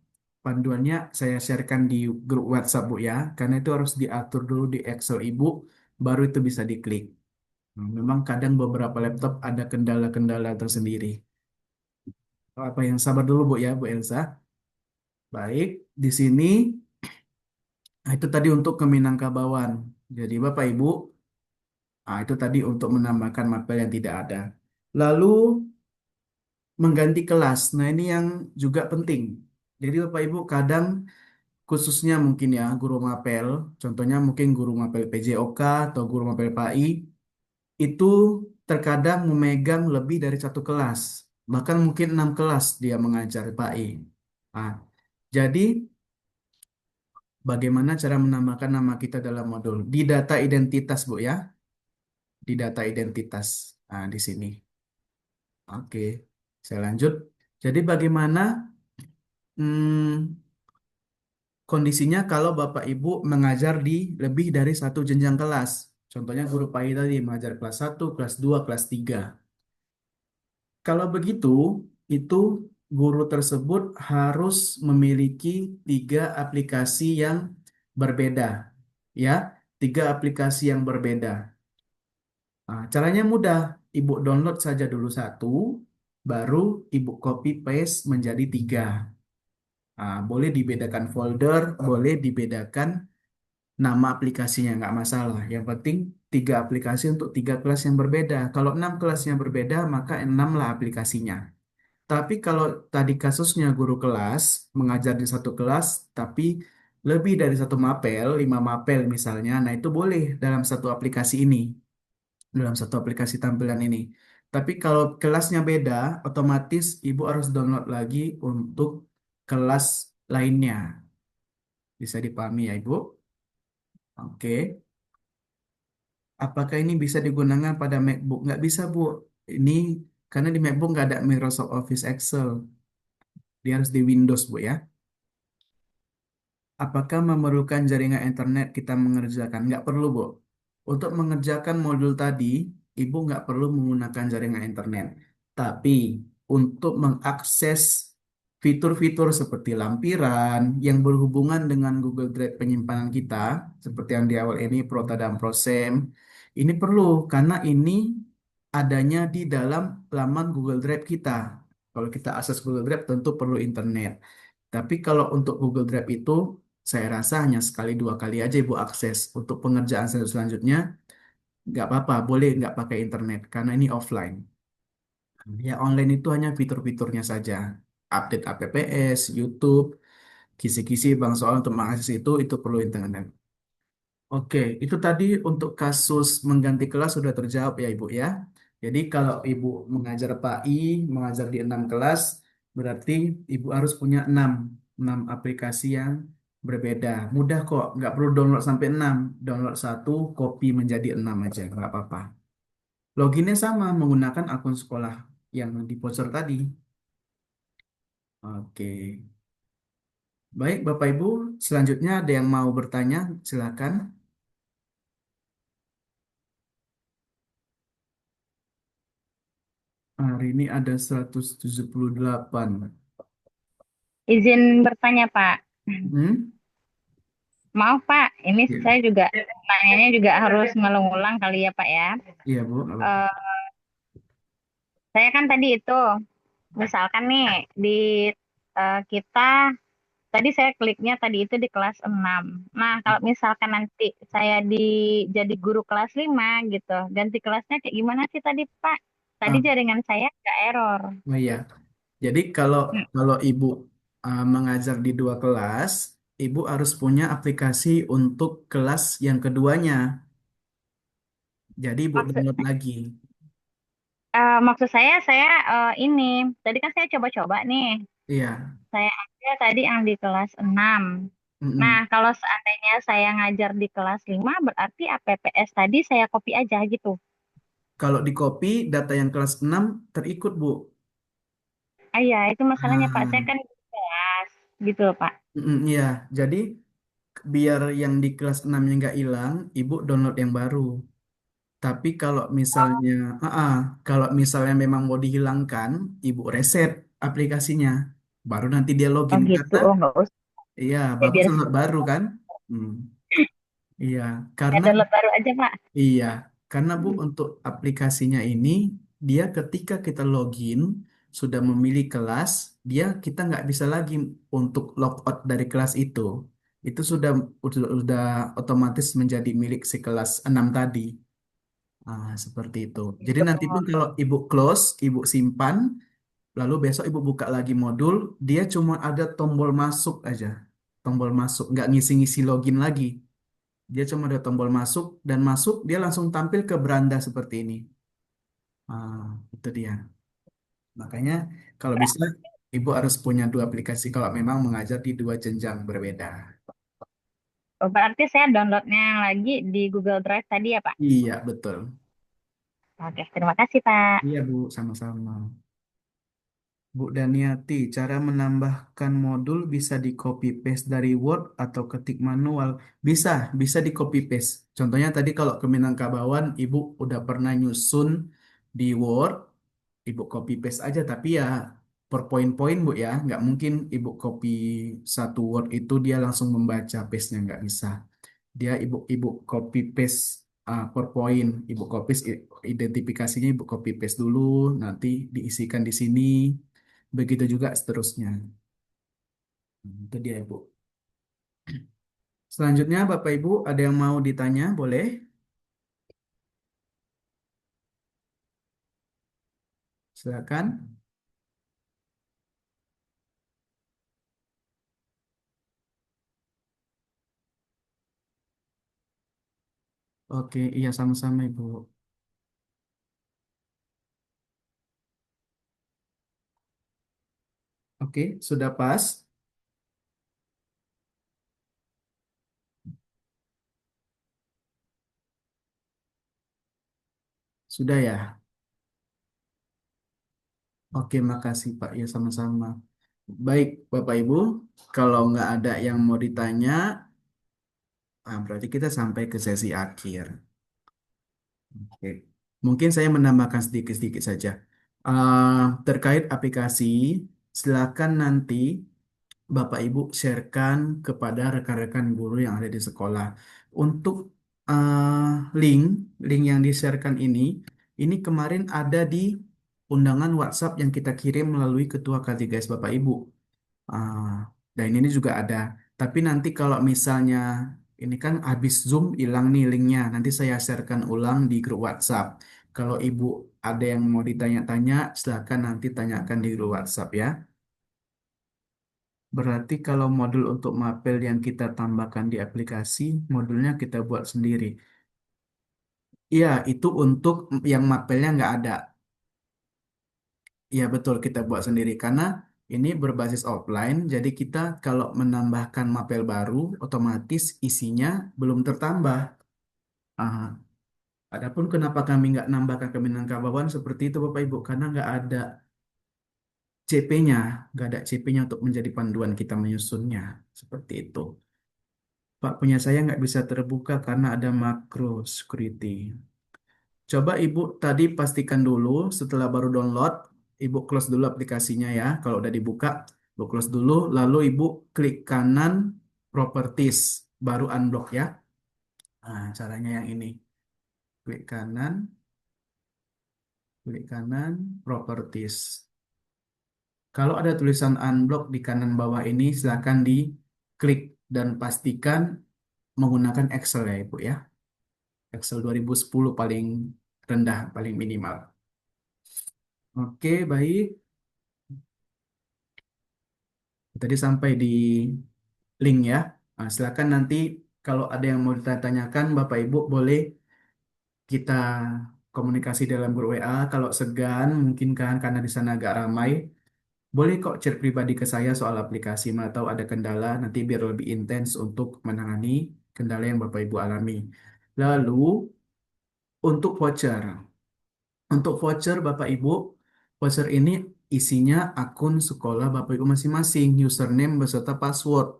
saya sharekan di grup WhatsApp Bu ya. Karena itu harus diatur dulu di Excel Ibu, baru itu bisa diklik. Memang kadang beberapa laptop ada kendala-kendala tersendiri. Apa yang sabar dulu Bu ya, Bu Elza. Baik, di sini itu tadi untuk Keminangkabauan. Jadi Bapak Ibu, itu tadi untuk menambahkan mapel yang tidak ada. Lalu mengganti kelas. Nah, ini yang juga penting. Jadi Bapak Ibu kadang khususnya mungkin ya guru mapel, contohnya mungkin guru mapel PJOK atau guru mapel PAI itu terkadang memegang lebih dari satu kelas, bahkan mungkin 6 kelas dia mengajar PAI. Nah, jadi bagaimana cara menambahkan nama kita dalam modul? Di data identitas Bu ya, di data identitas. Nah, di sini. Oke, saya lanjut. Jadi bagaimana hmm, kondisinya kalau Bapak Ibu mengajar di lebih dari satu jenjang kelas. Contohnya guru PAI tadi mengajar kelas 1, kelas 2, kelas 3. Kalau begitu, itu guru tersebut harus memiliki 3 aplikasi yang berbeda, ya, 3 aplikasi yang berbeda. Caranya mudah, Ibu download saja dulu satu, baru Ibu copy paste menjadi 3. Boleh dibedakan folder, boleh dibedakan nama aplikasinya, nggak masalah. Yang penting 3 aplikasi untuk 3 kelas yang berbeda. Kalau 6 kelas yang berbeda, maka 6 lah aplikasinya. Tapi kalau tadi kasusnya guru kelas mengajar di satu kelas, tapi lebih dari satu mapel, 5 mapel misalnya, nah itu boleh dalam satu aplikasi ini, dalam satu aplikasi tampilan ini. Tapi kalau kelasnya beda, otomatis Ibu harus download lagi untuk kelas lainnya. Bisa dipahami ya Ibu? Oke. Apakah ini bisa digunakan pada MacBook? Nggak bisa Bu. Ini karena di MacBook nggak ada Microsoft Office Excel. Dia harus di Windows Bu ya. Apakah memerlukan jaringan internet kita mengerjakan? Nggak perlu, Bu. Untuk mengerjakan modul tadi, Ibu nggak perlu menggunakan jaringan internet. Tapi untuk mengakses fitur-fitur seperti lampiran yang berhubungan dengan Google Drive penyimpanan kita, seperti yang di awal ini, Prota dan Prosem, ini perlu karena ini adanya di dalam laman Google Drive kita. Kalau kita akses Google Drive tentu perlu internet. Tapi kalau untuk Google Drive itu saya rasa hanya sekali 2 kali aja Ibu akses. Untuk pengerjaan selanjutnya nggak apa-apa, boleh nggak pakai internet karena ini offline. Ya online itu hanya fitur-fiturnya saja. Update APPS, YouTube, kisi-kisi bang soal untuk mengakses itu perlu internet. Oke, itu tadi untuk kasus mengganti kelas sudah terjawab ya Ibu ya. Jadi kalau Ibu mengajar PAI, mengajar di 6 kelas, berarti Ibu harus punya 6 aplikasi yang berbeda. Mudah kok, nggak perlu download sampai 6. Download satu, copy menjadi 6 aja, nggak apa-apa. Loginnya sama, menggunakan akun sekolah yang di voucher tadi. Oke, baik Bapak Ibu, selanjutnya ada yang mau bertanya, silakan. Hari ini ada 178. Izin bertanya, Pak. Hmm? Maaf, Pak. Ini Iya, saya juga tanyanya juga harus ngulang kali ya, Pak ya. iya Bu, nggak apa-apa. Saya kan tadi itu, misalkan nih di kita tadi saya kliknya tadi itu di kelas 6. Nah, kalau misalkan nanti saya jadi guru kelas 5 gitu, ganti kelasnya kayak gimana sih tadi, Pak? Tadi Ah, jaringan saya nggak error. oh iya. Jadi kalau Hmm. kalau Ibu mengajar di 2 kelas, Ibu harus punya aplikasi untuk kelas yang keduanya. Jadi Ibu Maksud download lagi. maksud saya ini tadi kan saya coba-coba nih. Iya. Saya aja tadi yang di kelas 6. Nah, Mm-mm. kalau seandainya saya ngajar di kelas 5, berarti APPS tadi saya copy aja gitu. Kalau di copy data yang kelas 6 terikut Bu. Iya, itu masalahnya Pak. Saya Ah, kan di kelas gitu loh, Pak. iya. Jadi biar yang di kelas 6-nya nggak hilang, Ibu download yang baru. Tapi kalau misalnya memang mau dihilangkan, Ibu reset aplikasinya. Baru nanti dia Oh login gitu. karena Oh nggak usah. iya, Ya, bagus biar download baru kan? Hmm, iya, saya karena download baru aja, Pak. iya, karena Bu untuk aplikasinya ini dia ketika kita login sudah memilih kelas, kita nggak bisa lagi untuk logout dari kelas itu. Itu sudah otomatis menjadi milik si kelas 6 tadi. Seperti itu. Jadi Gitu. nanti pun kalau Ibu close, Ibu simpan, lalu besok Ibu buka lagi modul, dia cuma ada tombol masuk aja. Tombol masuk, nggak ngisi-ngisi login lagi. Dia cuma ada tombol masuk, dan masuk dia langsung tampil ke beranda seperti ini. Itu dia. Makanya kalau bisa, Ibu harus punya 2 aplikasi kalau memang mengajar di 2 jenjang berbeda. Oh, berarti saya downloadnya lagi di Google Drive tadi ya, Pak. Iya, betul. Oke, terima kasih, Pak. Iya, Bu, sama-sama. Bu Daniati, cara menambahkan modul bisa di copy paste dari Word atau ketik manual. Bisa, bisa di copy paste. Contohnya tadi kalau ke Minangkabawan, Ibu udah pernah nyusun di Word, Ibu copy paste aja. Tapi ya per poin-poin Bu ya. Nggak mungkin Ibu copy satu word itu dia langsung membaca paste-nya, nggak bisa. Dia ibu copy paste per poin. Ibu copy identifikasinya, Ibu copy paste dulu, nanti diisikan di sini. Begitu juga seterusnya. Itu dia Ibu. Selanjutnya Bapak Ibu ada yang mau ditanya, boleh? Silakan. Oke, iya sama-sama Ibu. Oke, sudah pas? Sudah ya? Oke, makasih Pak. Ya sama-sama. Baik, Bapak Ibu. Kalau nggak ada yang mau ditanya, berarti kita sampai ke sesi akhir. Oke. Mungkin saya menambahkan sedikit-sedikit saja. Terkait aplikasi, silakan nanti Bapak Ibu sharekan kepada rekan-rekan guru yang ada di sekolah. Untuk link, link yang di-sharekan ini kemarin ada di undangan WhatsApp yang kita kirim melalui Ketua K3S Bapak Ibu. Ah, dan ini juga ada. Tapi nanti kalau misalnya ini kan habis Zoom hilang nih linknya. Nanti saya sharekan ulang di grup WhatsApp. Kalau Ibu ada yang mau ditanya-tanya, silakan nanti tanyakan di grup WhatsApp ya. Berarti kalau modul untuk mapel yang kita tambahkan di aplikasi, modulnya kita buat sendiri. Iya, itu untuk yang mapelnya nggak ada. Iya betul kita buat sendiri karena ini berbasis offline. Jadi kita kalau menambahkan mapel baru, otomatis isinya belum tertambah. Ah, adapun kenapa kami nggak nambahkan ke Minangkabauan seperti itu Bapak Ibu, karena nggak ada CP-nya, nggak ada CP-nya untuk menjadi panduan kita menyusunnya. Seperti itu. Pak, punya saya nggak bisa terbuka karena ada makro security. Coba Ibu tadi pastikan dulu setelah baru download, Ibu close dulu aplikasinya ya. Kalau udah dibuka, Ibu close dulu, lalu Ibu klik kanan properties, baru unblock ya. Nah, caranya yang ini. Klik kanan, properties. Kalau ada tulisan unblock di kanan bawah ini, silakan diklik dan pastikan menggunakan Excel ya Ibu ya. Excel 2010 paling rendah, paling minimal. Oke, baik. Tadi sampai di link ya. Nah, silakan nanti kalau ada yang mau ditanyakan, Bapak Ibu boleh kita komunikasi dalam grup WA. Kalau segan, mungkin kan karena di sana agak ramai, boleh kok chat pribadi ke saya soal aplikasi. Mana tahu ada kendala, nanti biar lebih intens untuk menangani kendala yang Bapak Ibu alami. Lalu, untuk voucher. Untuk voucher Bapak Ibu, voucher ini isinya akun sekolah Bapak Ibu masing-masing, username beserta password.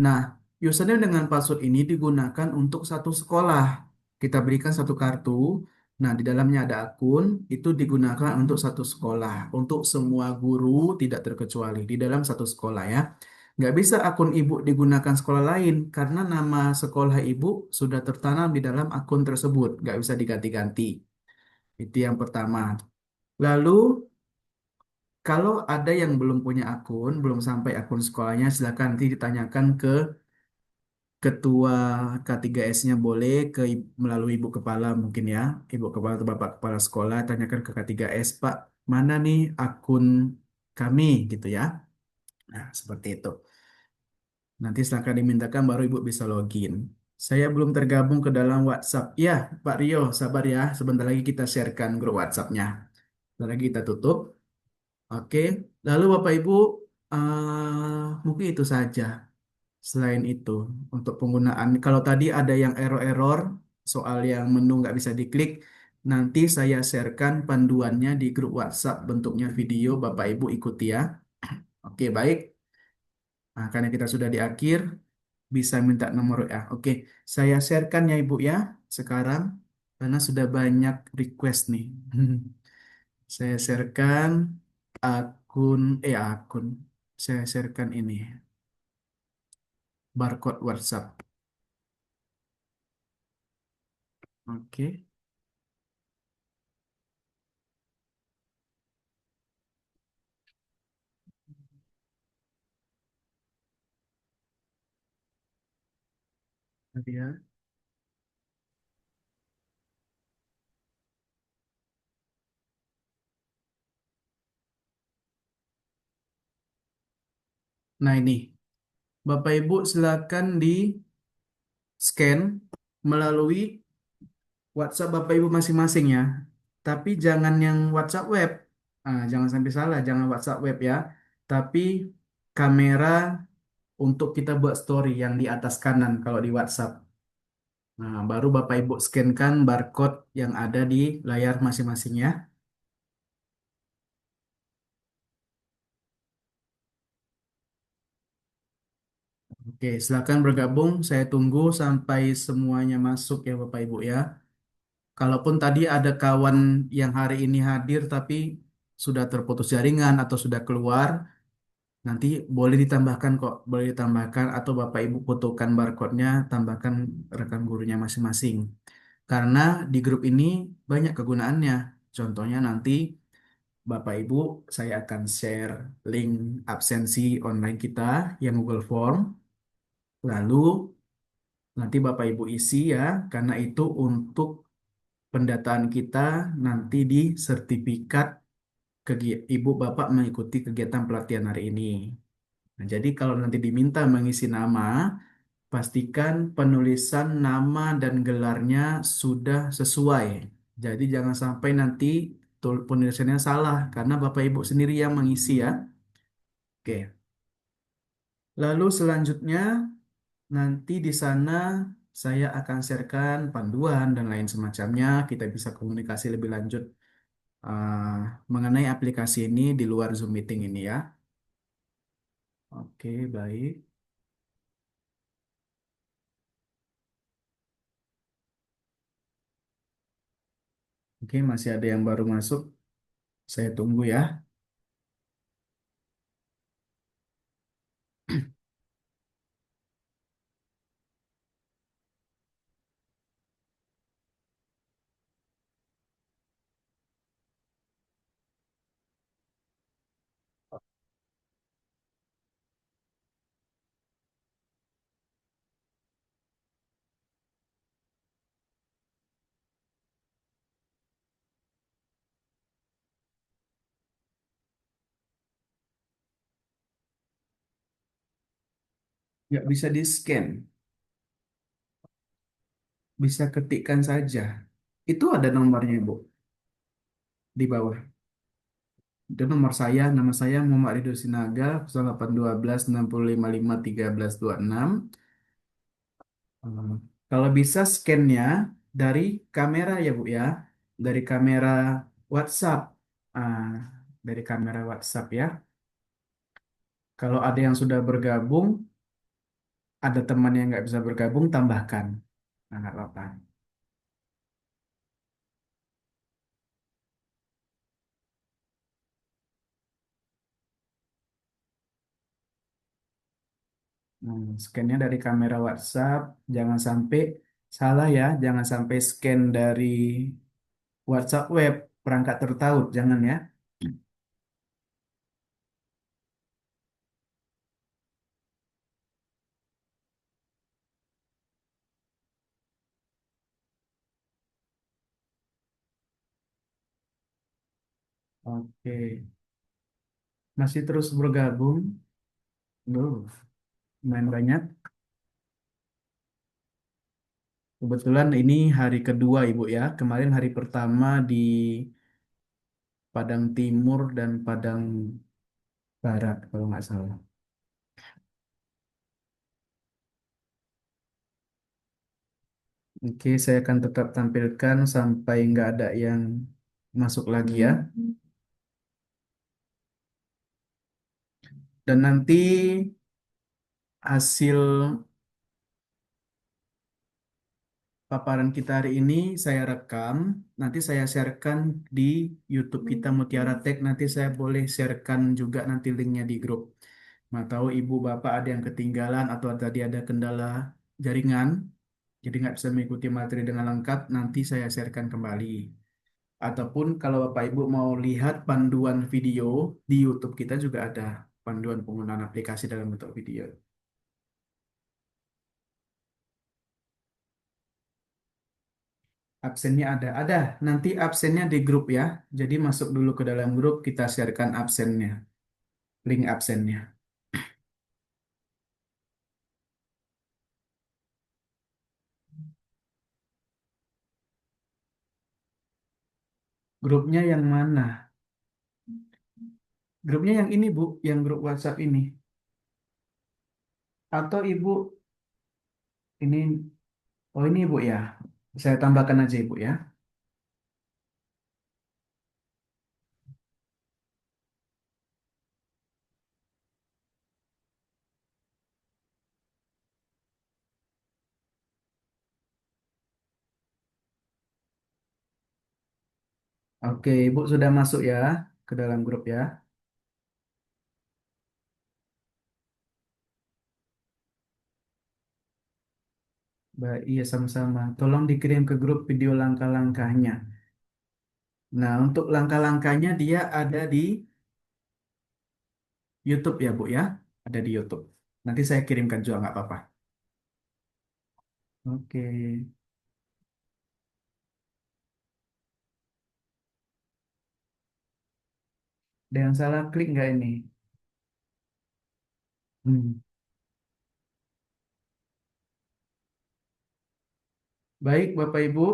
Nah, username dengan password ini digunakan untuk satu sekolah. Kita berikan satu kartu. Nah, di dalamnya ada akun, itu digunakan untuk satu sekolah. Untuk semua guru tidak terkecuali di dalam satu sekolah ya. Nggak bisa akun ibu digunakan sekolah lain karena nama sekolah ibu sudah tertanam di dalam akun tersebut. Nggak bisa diganti-ganti. Itu yang pertama. Lalu, kalau ada yang belum punya akun, belum sampai akun sekolahnya, silakan nanti ditanyakan ke ketua K3S-nya boleh melalui ibu kepala mungkin ya, ibu kepala atau bapak kepala sekolah, tanyakan ke K3S, Pak, mana nih akun kami gitu ya. Nah, seperti itu. Nanti silakan dimintakan baru ibu bisa login. Saya belum tergabung ke dalam WhatsApp. Ya, Pak Rio, sabar ya. Sebentar lagi kita sharekan grup WhatsApp-nya. Sebentar lagi kita tutup. Oke, lalu Bapak Ibu, mungkin itu saja. Selain itu, untuk penggunaan, kalau tadi ada yang error-error soal yang menu nggak bisa diklik, nanti saya sharekan panduannya di grup WhatsApp bentuknya video, Bapak Ibu ikuti ya. Oke, baik. Nah, karena kita sudah di akhir, bisa minta nomor ya. Oke, saya sharekan ya Ibu ya sekarang, karena sudah banyak request nih. Saya sharekan akun. Saya sharekan ini, barcode WhatsApp. Oke. Tadi ya. Nah ini, Bapak Ibu silakan di scan melalui WhatsApp Bapak Ibu masing-masing ya. Tapi jangan yang WhatsApp web. Jangan sampai salah, jangan WhatsApp web ya. Tapi kamera untuk kita buat story yang di atas kanan kalau di WhatsApp. Nah, baru Bapak Ibu scankan barcode yang ada di layar masing-masing ya. Oke, silakan bergabung. Saya tunggu sampai semuanya masuk ya Bapak Ibu ya. Kalaupun tadi ada kawan yang hari ini hadir tapi sudah terputus jaringan atau sudah keluar, nanti boleh ditambahkan kok, boleh ditambahkan atau Bapak Ibu fotokan barcode-nya, tambahkan rekan gurunya masing-masing. Karena di grup ini banyak kegunaannya. Contohnya nanti Bapak Ibu, saya akan share link absensi online kita yang Google Form. Lalu nanti Bapak Ibu isi ya, karena itu untuk pendataan kita nanti di sertifikat Ibu Bapak mengikuti kegiatan pelatihan hari ini. Nah, jadi kalau nanti diminta mengisi nama, pastikan penulisan nama dan gelarnya sudah sesuai. Jadi jangan sampai nanti penulisannya salah karena Bapak Ibu sendiri yang mengisi ya. Oke. Lalu selanjutnya nanti di sana saya akan sharekan panduan dan lain semacamnya. Kita bisa komunikasi lebih lanjut uh, mengenai aplikasi ini di luar Zoom meeting ini ya. Oke, baik. Oke, masih ada yang baru masuk. Saya tunggu ya. Nggak bisa di-scan, bisa ketikkan saja. Itu ada nomornya, Bu, di bawah. Itu nomor saya, nama saya Muhammad Ridho Sinaga, 0812 6555 1326. Hmm. Kalau bisa scan-nya dari kamera ya, Bu ya. Dari kamera WhatsApp. Ah, dari kamera WhatsApp ya. Kalau ada yang sudah bergabung, ada teman yang nggak bisa bergabung, tambahkan. Nah, nggak apa-apa. Scan-nya dari kamera WhatsApp, jangan sampai salah ya, jangan sampai scan dari WhatsApp web, perangkat tertaut, jangan ya. Oke, masih terus bergabung. Loh, main banyak. Kebetulan ini hari kedua Ibu ya. Kemarin hari pertama di Padang Timur dan Padang Barat kalau nggak salah. Oke, saya akan tetap tampilkan sampai nggak ada yang masuk lagi ya. Dan nanti hasil paparan kita hari ini saya rekam, nanti saya sharekan di YouTube kita Mutiara Tech. Nanti saya boleh sharekan juga nanti linknya di grup. Mau tahu ibu bapak ada yang ketinggalan atau tadi ada kendala jaringan, jadi nggak bisa mengikuti materi dengan lengkap, nanti saya sharekan kembali. Ataupun kalau bapak ibu mau lihat panduan video di YouTube kita juga ada panduan penggunaan aplikasi dalam bentuk video. Absennya ada. Nanti absennya di grup ya. Jadi masuk dulu ke dalam grup, kita sharekan absennya, link absennya. Grupnya yang mana? Grupnya yang ini Bu, yang grup WhatsApp ini. Atau Ibu ini, oh ini Ibu ya. Saya tambahkan aja Ibu ya. Oke, Ibu sudah masuk ya ke dalam grup ya. Baik, iya sama-sama. Tolong dikirim ke grup video langkah-langkahnya. Nah, untuk langkah-langkahnya dia ada di YouTube ya, Bu ya. Ada di YouTube. Nanti saya kirimkan juga nggak apa-apa. Oke. Ada yang salah klik nggak ini? Hmm. Baik, Bapak Ibu.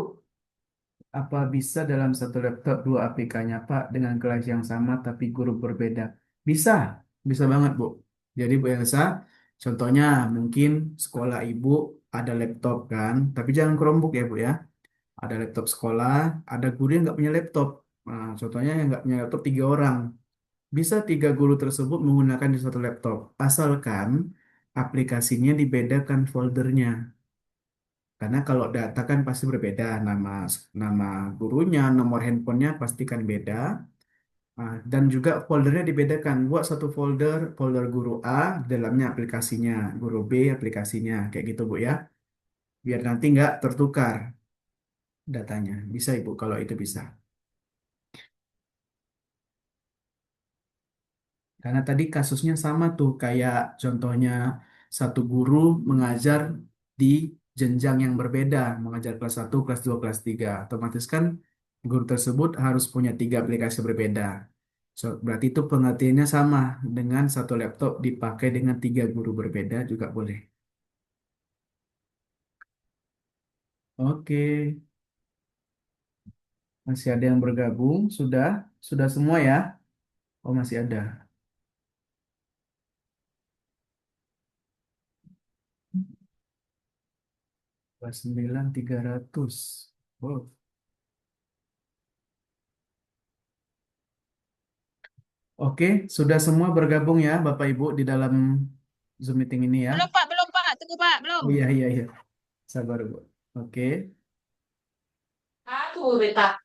Apa bisa dalam satu laptop dua APK-nya, Pak, dengan kelas yang sama tapi guru berbeda? Bisa, bisa banget, Bu. Jadi, Bu Elsa, contohnya mungkin sekolah Ibu ada laptop kan, tapi jangan Chromebook ya, Bu ya. Ada laptop sekolah, ada guru yang nggak punya laptop. Nah, contohnya yang nggak punya laptop 3 orang. Bisa 3 guru tersebut menggunakan di satu laptop, asalkan aplikasinya dibedakan foldernya. Karena kalau data kan pasti berbeda, nama nama gurunya, nomor handphonenya pasti kan beda. Dan juga foldernya dibedakan. Buat satu folder, folder guru A, dalamnya aplikasinya, guru B aplikasinya, kayak gitu Bu ya. Biar nanti nggak tertukar datanya. Bisa Ibu kalau itu bisa. Karena tadi kasusnya sama tuh, kayak contohnya satu guru mengajar di jenjang yang berbeda, mengajar kelas 1, kelas 2, kelas 3. Otomatis kan guru tersebut harus punya 3 aplikasi berbeda. So, berarti itu pengertiannya sama dengan satu laptop dipakai dengan 3 guru berbeda juga boleh. Oke, masih ada yang bergabung? Sudah semua ya? Oh, masih ada. 29.300. Oh. Oke, sudah semua bergabung ya Bapak Ibu di dalam Zoom meeting ini ya. Belum Pak. Tunggu Pak, belum. Oh iya iya iya. Sabar Bu. Oke. Aduh, Rita.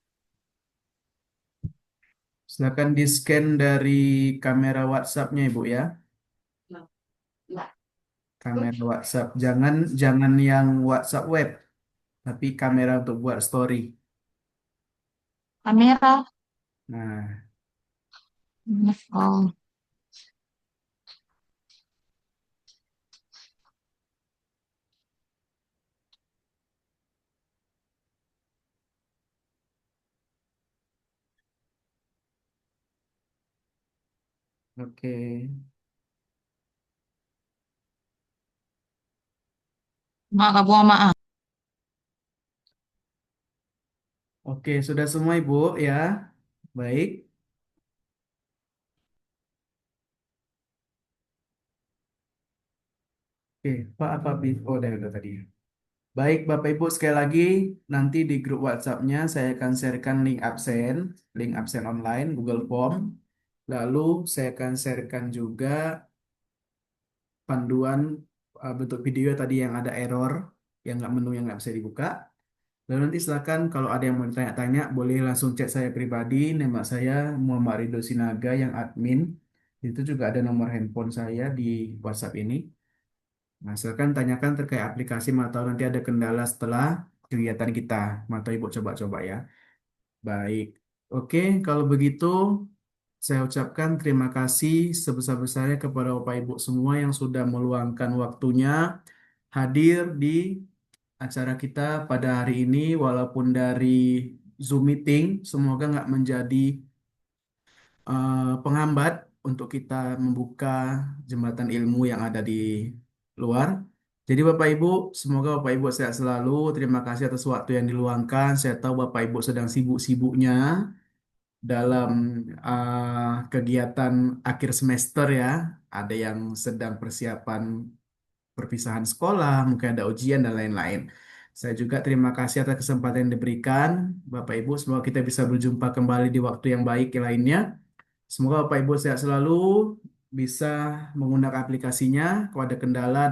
Silakan di-scan dari kamera WhatsApp-nya Ibu ya. Nah, Kamera WhatsApp. Jangan jangan yang WhatsApp web, tapi kamera untuk buat story. Kamera. Nah, Oh. oke. Maaf, maaf. Oke, sudah semua Ibu ya. Baik. Oke, Pak apa oh udah tadi. Baik, Bapak Ibu, sekali lagi nanti di grup WhatsApp-nya saya akan sharekan link absen online, Google Form. Lalu saya akan sharekan juga panduan bentuk video tadi yang ada error, yang nggak menu yang nggak bisa dibuka. Lalu nanti silakan kalau ada yang mau tanya-tanya boleh langsung chat saya pribadi. Nama saya Muhammad Ridho Sinaga yang admin. Itu juga ada nomor handphone saya di WhatsApp ini. Nah, silakan tanyakan terkait aplikasi atau nanti ada kendala setelah kegiatan kita. Atau Ibu coba-coba ya. Baik. Oke, kalau begitu saya ucapkan terima kasih sebesar-besarnya kepada Bapak Ibu semua yang sudah meluangkan waktunya hadir di acara kita pada hari ini walaupun dari Zoom meeting. Semoga nggak menjadi penghambat untuk kita membuka jembatan ilmu yang ada di luar. Jadi Bapak Ibu, semoga Bapak Ibu sehat selalu. Terima kasih atas waktu yang diluangkan. Saya tahu Bapak Ibu sedang sibuk-sibuknya dalam kegiatan akhir semester ya. Ada yang sedang persiapan perpisahan sekolah, mungkin ada ujian dan lain-lain. Saya juga terima kasih atas kesempatan yang diberikan. Bapak Ibu, semoga kita bisa berjumpa kembali di waktu yang baik lainnya. Semoga Bapak Ibu sehat selalu, bisa menggunakan aplikasinya. Kalau ada kendala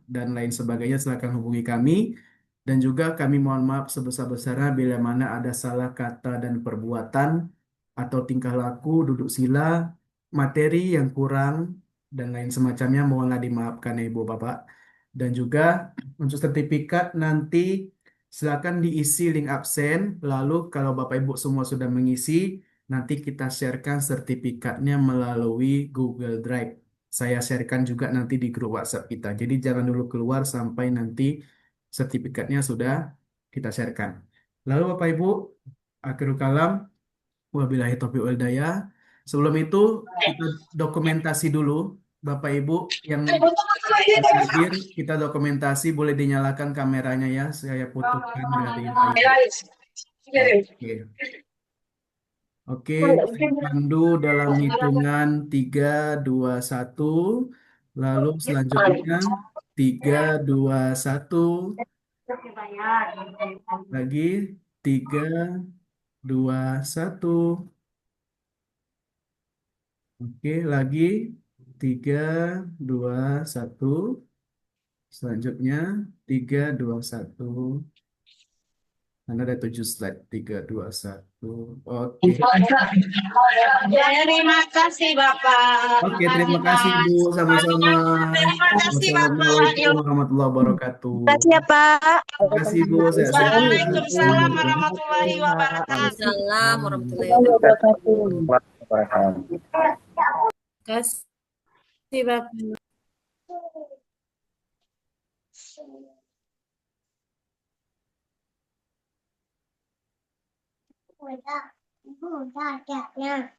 dan lain sebagainya, silakan hubungi kami. Dan juga kami mohon maaf sebesar-besarnya bila mana ada salah kata dan perbuatan atau tingkah laku, duduk sila, materi yang kurang dan lain semacamnya mohonlah dimaafkan ya Ibu Bapak. Dan juga untuk sertifikat nanti silakan diisi link absen. Lalu kalau Bapak Ibu semua sudah mengisi, nanti kita sharekan sertifikatnya melalui Google Drive. Saya sharekan juga nanti di grup WhatsApp kita. Jadi jangan dulu keluar sampai nanti sertifikatnya sudah kita sharekan. Lalu Bapak Ibu, akhirul kalam, wabillahi taufiq wal hidayah. Sebelum itu kita dokumentasi dulu, Bapak Ibu yang hadir, kita dokumentasi boleh dinyalakan kameranya ya. Saya putuskan dari Oke. Oke, saya pandu dalam hitungan 3, 2, 1. Lalu selanjutnya 3, 2, 1. Lagi 3, 2, 1. Oke, lagi 3, 2, 1. Selanjutnya 3, 2, 1. Karena ada 7 slide. 3, 2, 1. Oke. Terima kasih Bapak. Oke, terima kasih Bu. Sama-sama. Terima kasih Bapak. Wassalamualaikum warahmatullahi wabarakatuh. Kasih ya Pak. Terima kasih Bu. Sehat-sehat. Waalaikumsalam warahmatullahi wabarakatuh. Waalaikumsalam warahmatullahi Wabarakatuh. wabarakatuh. Kasih Bapak. Udah, udah,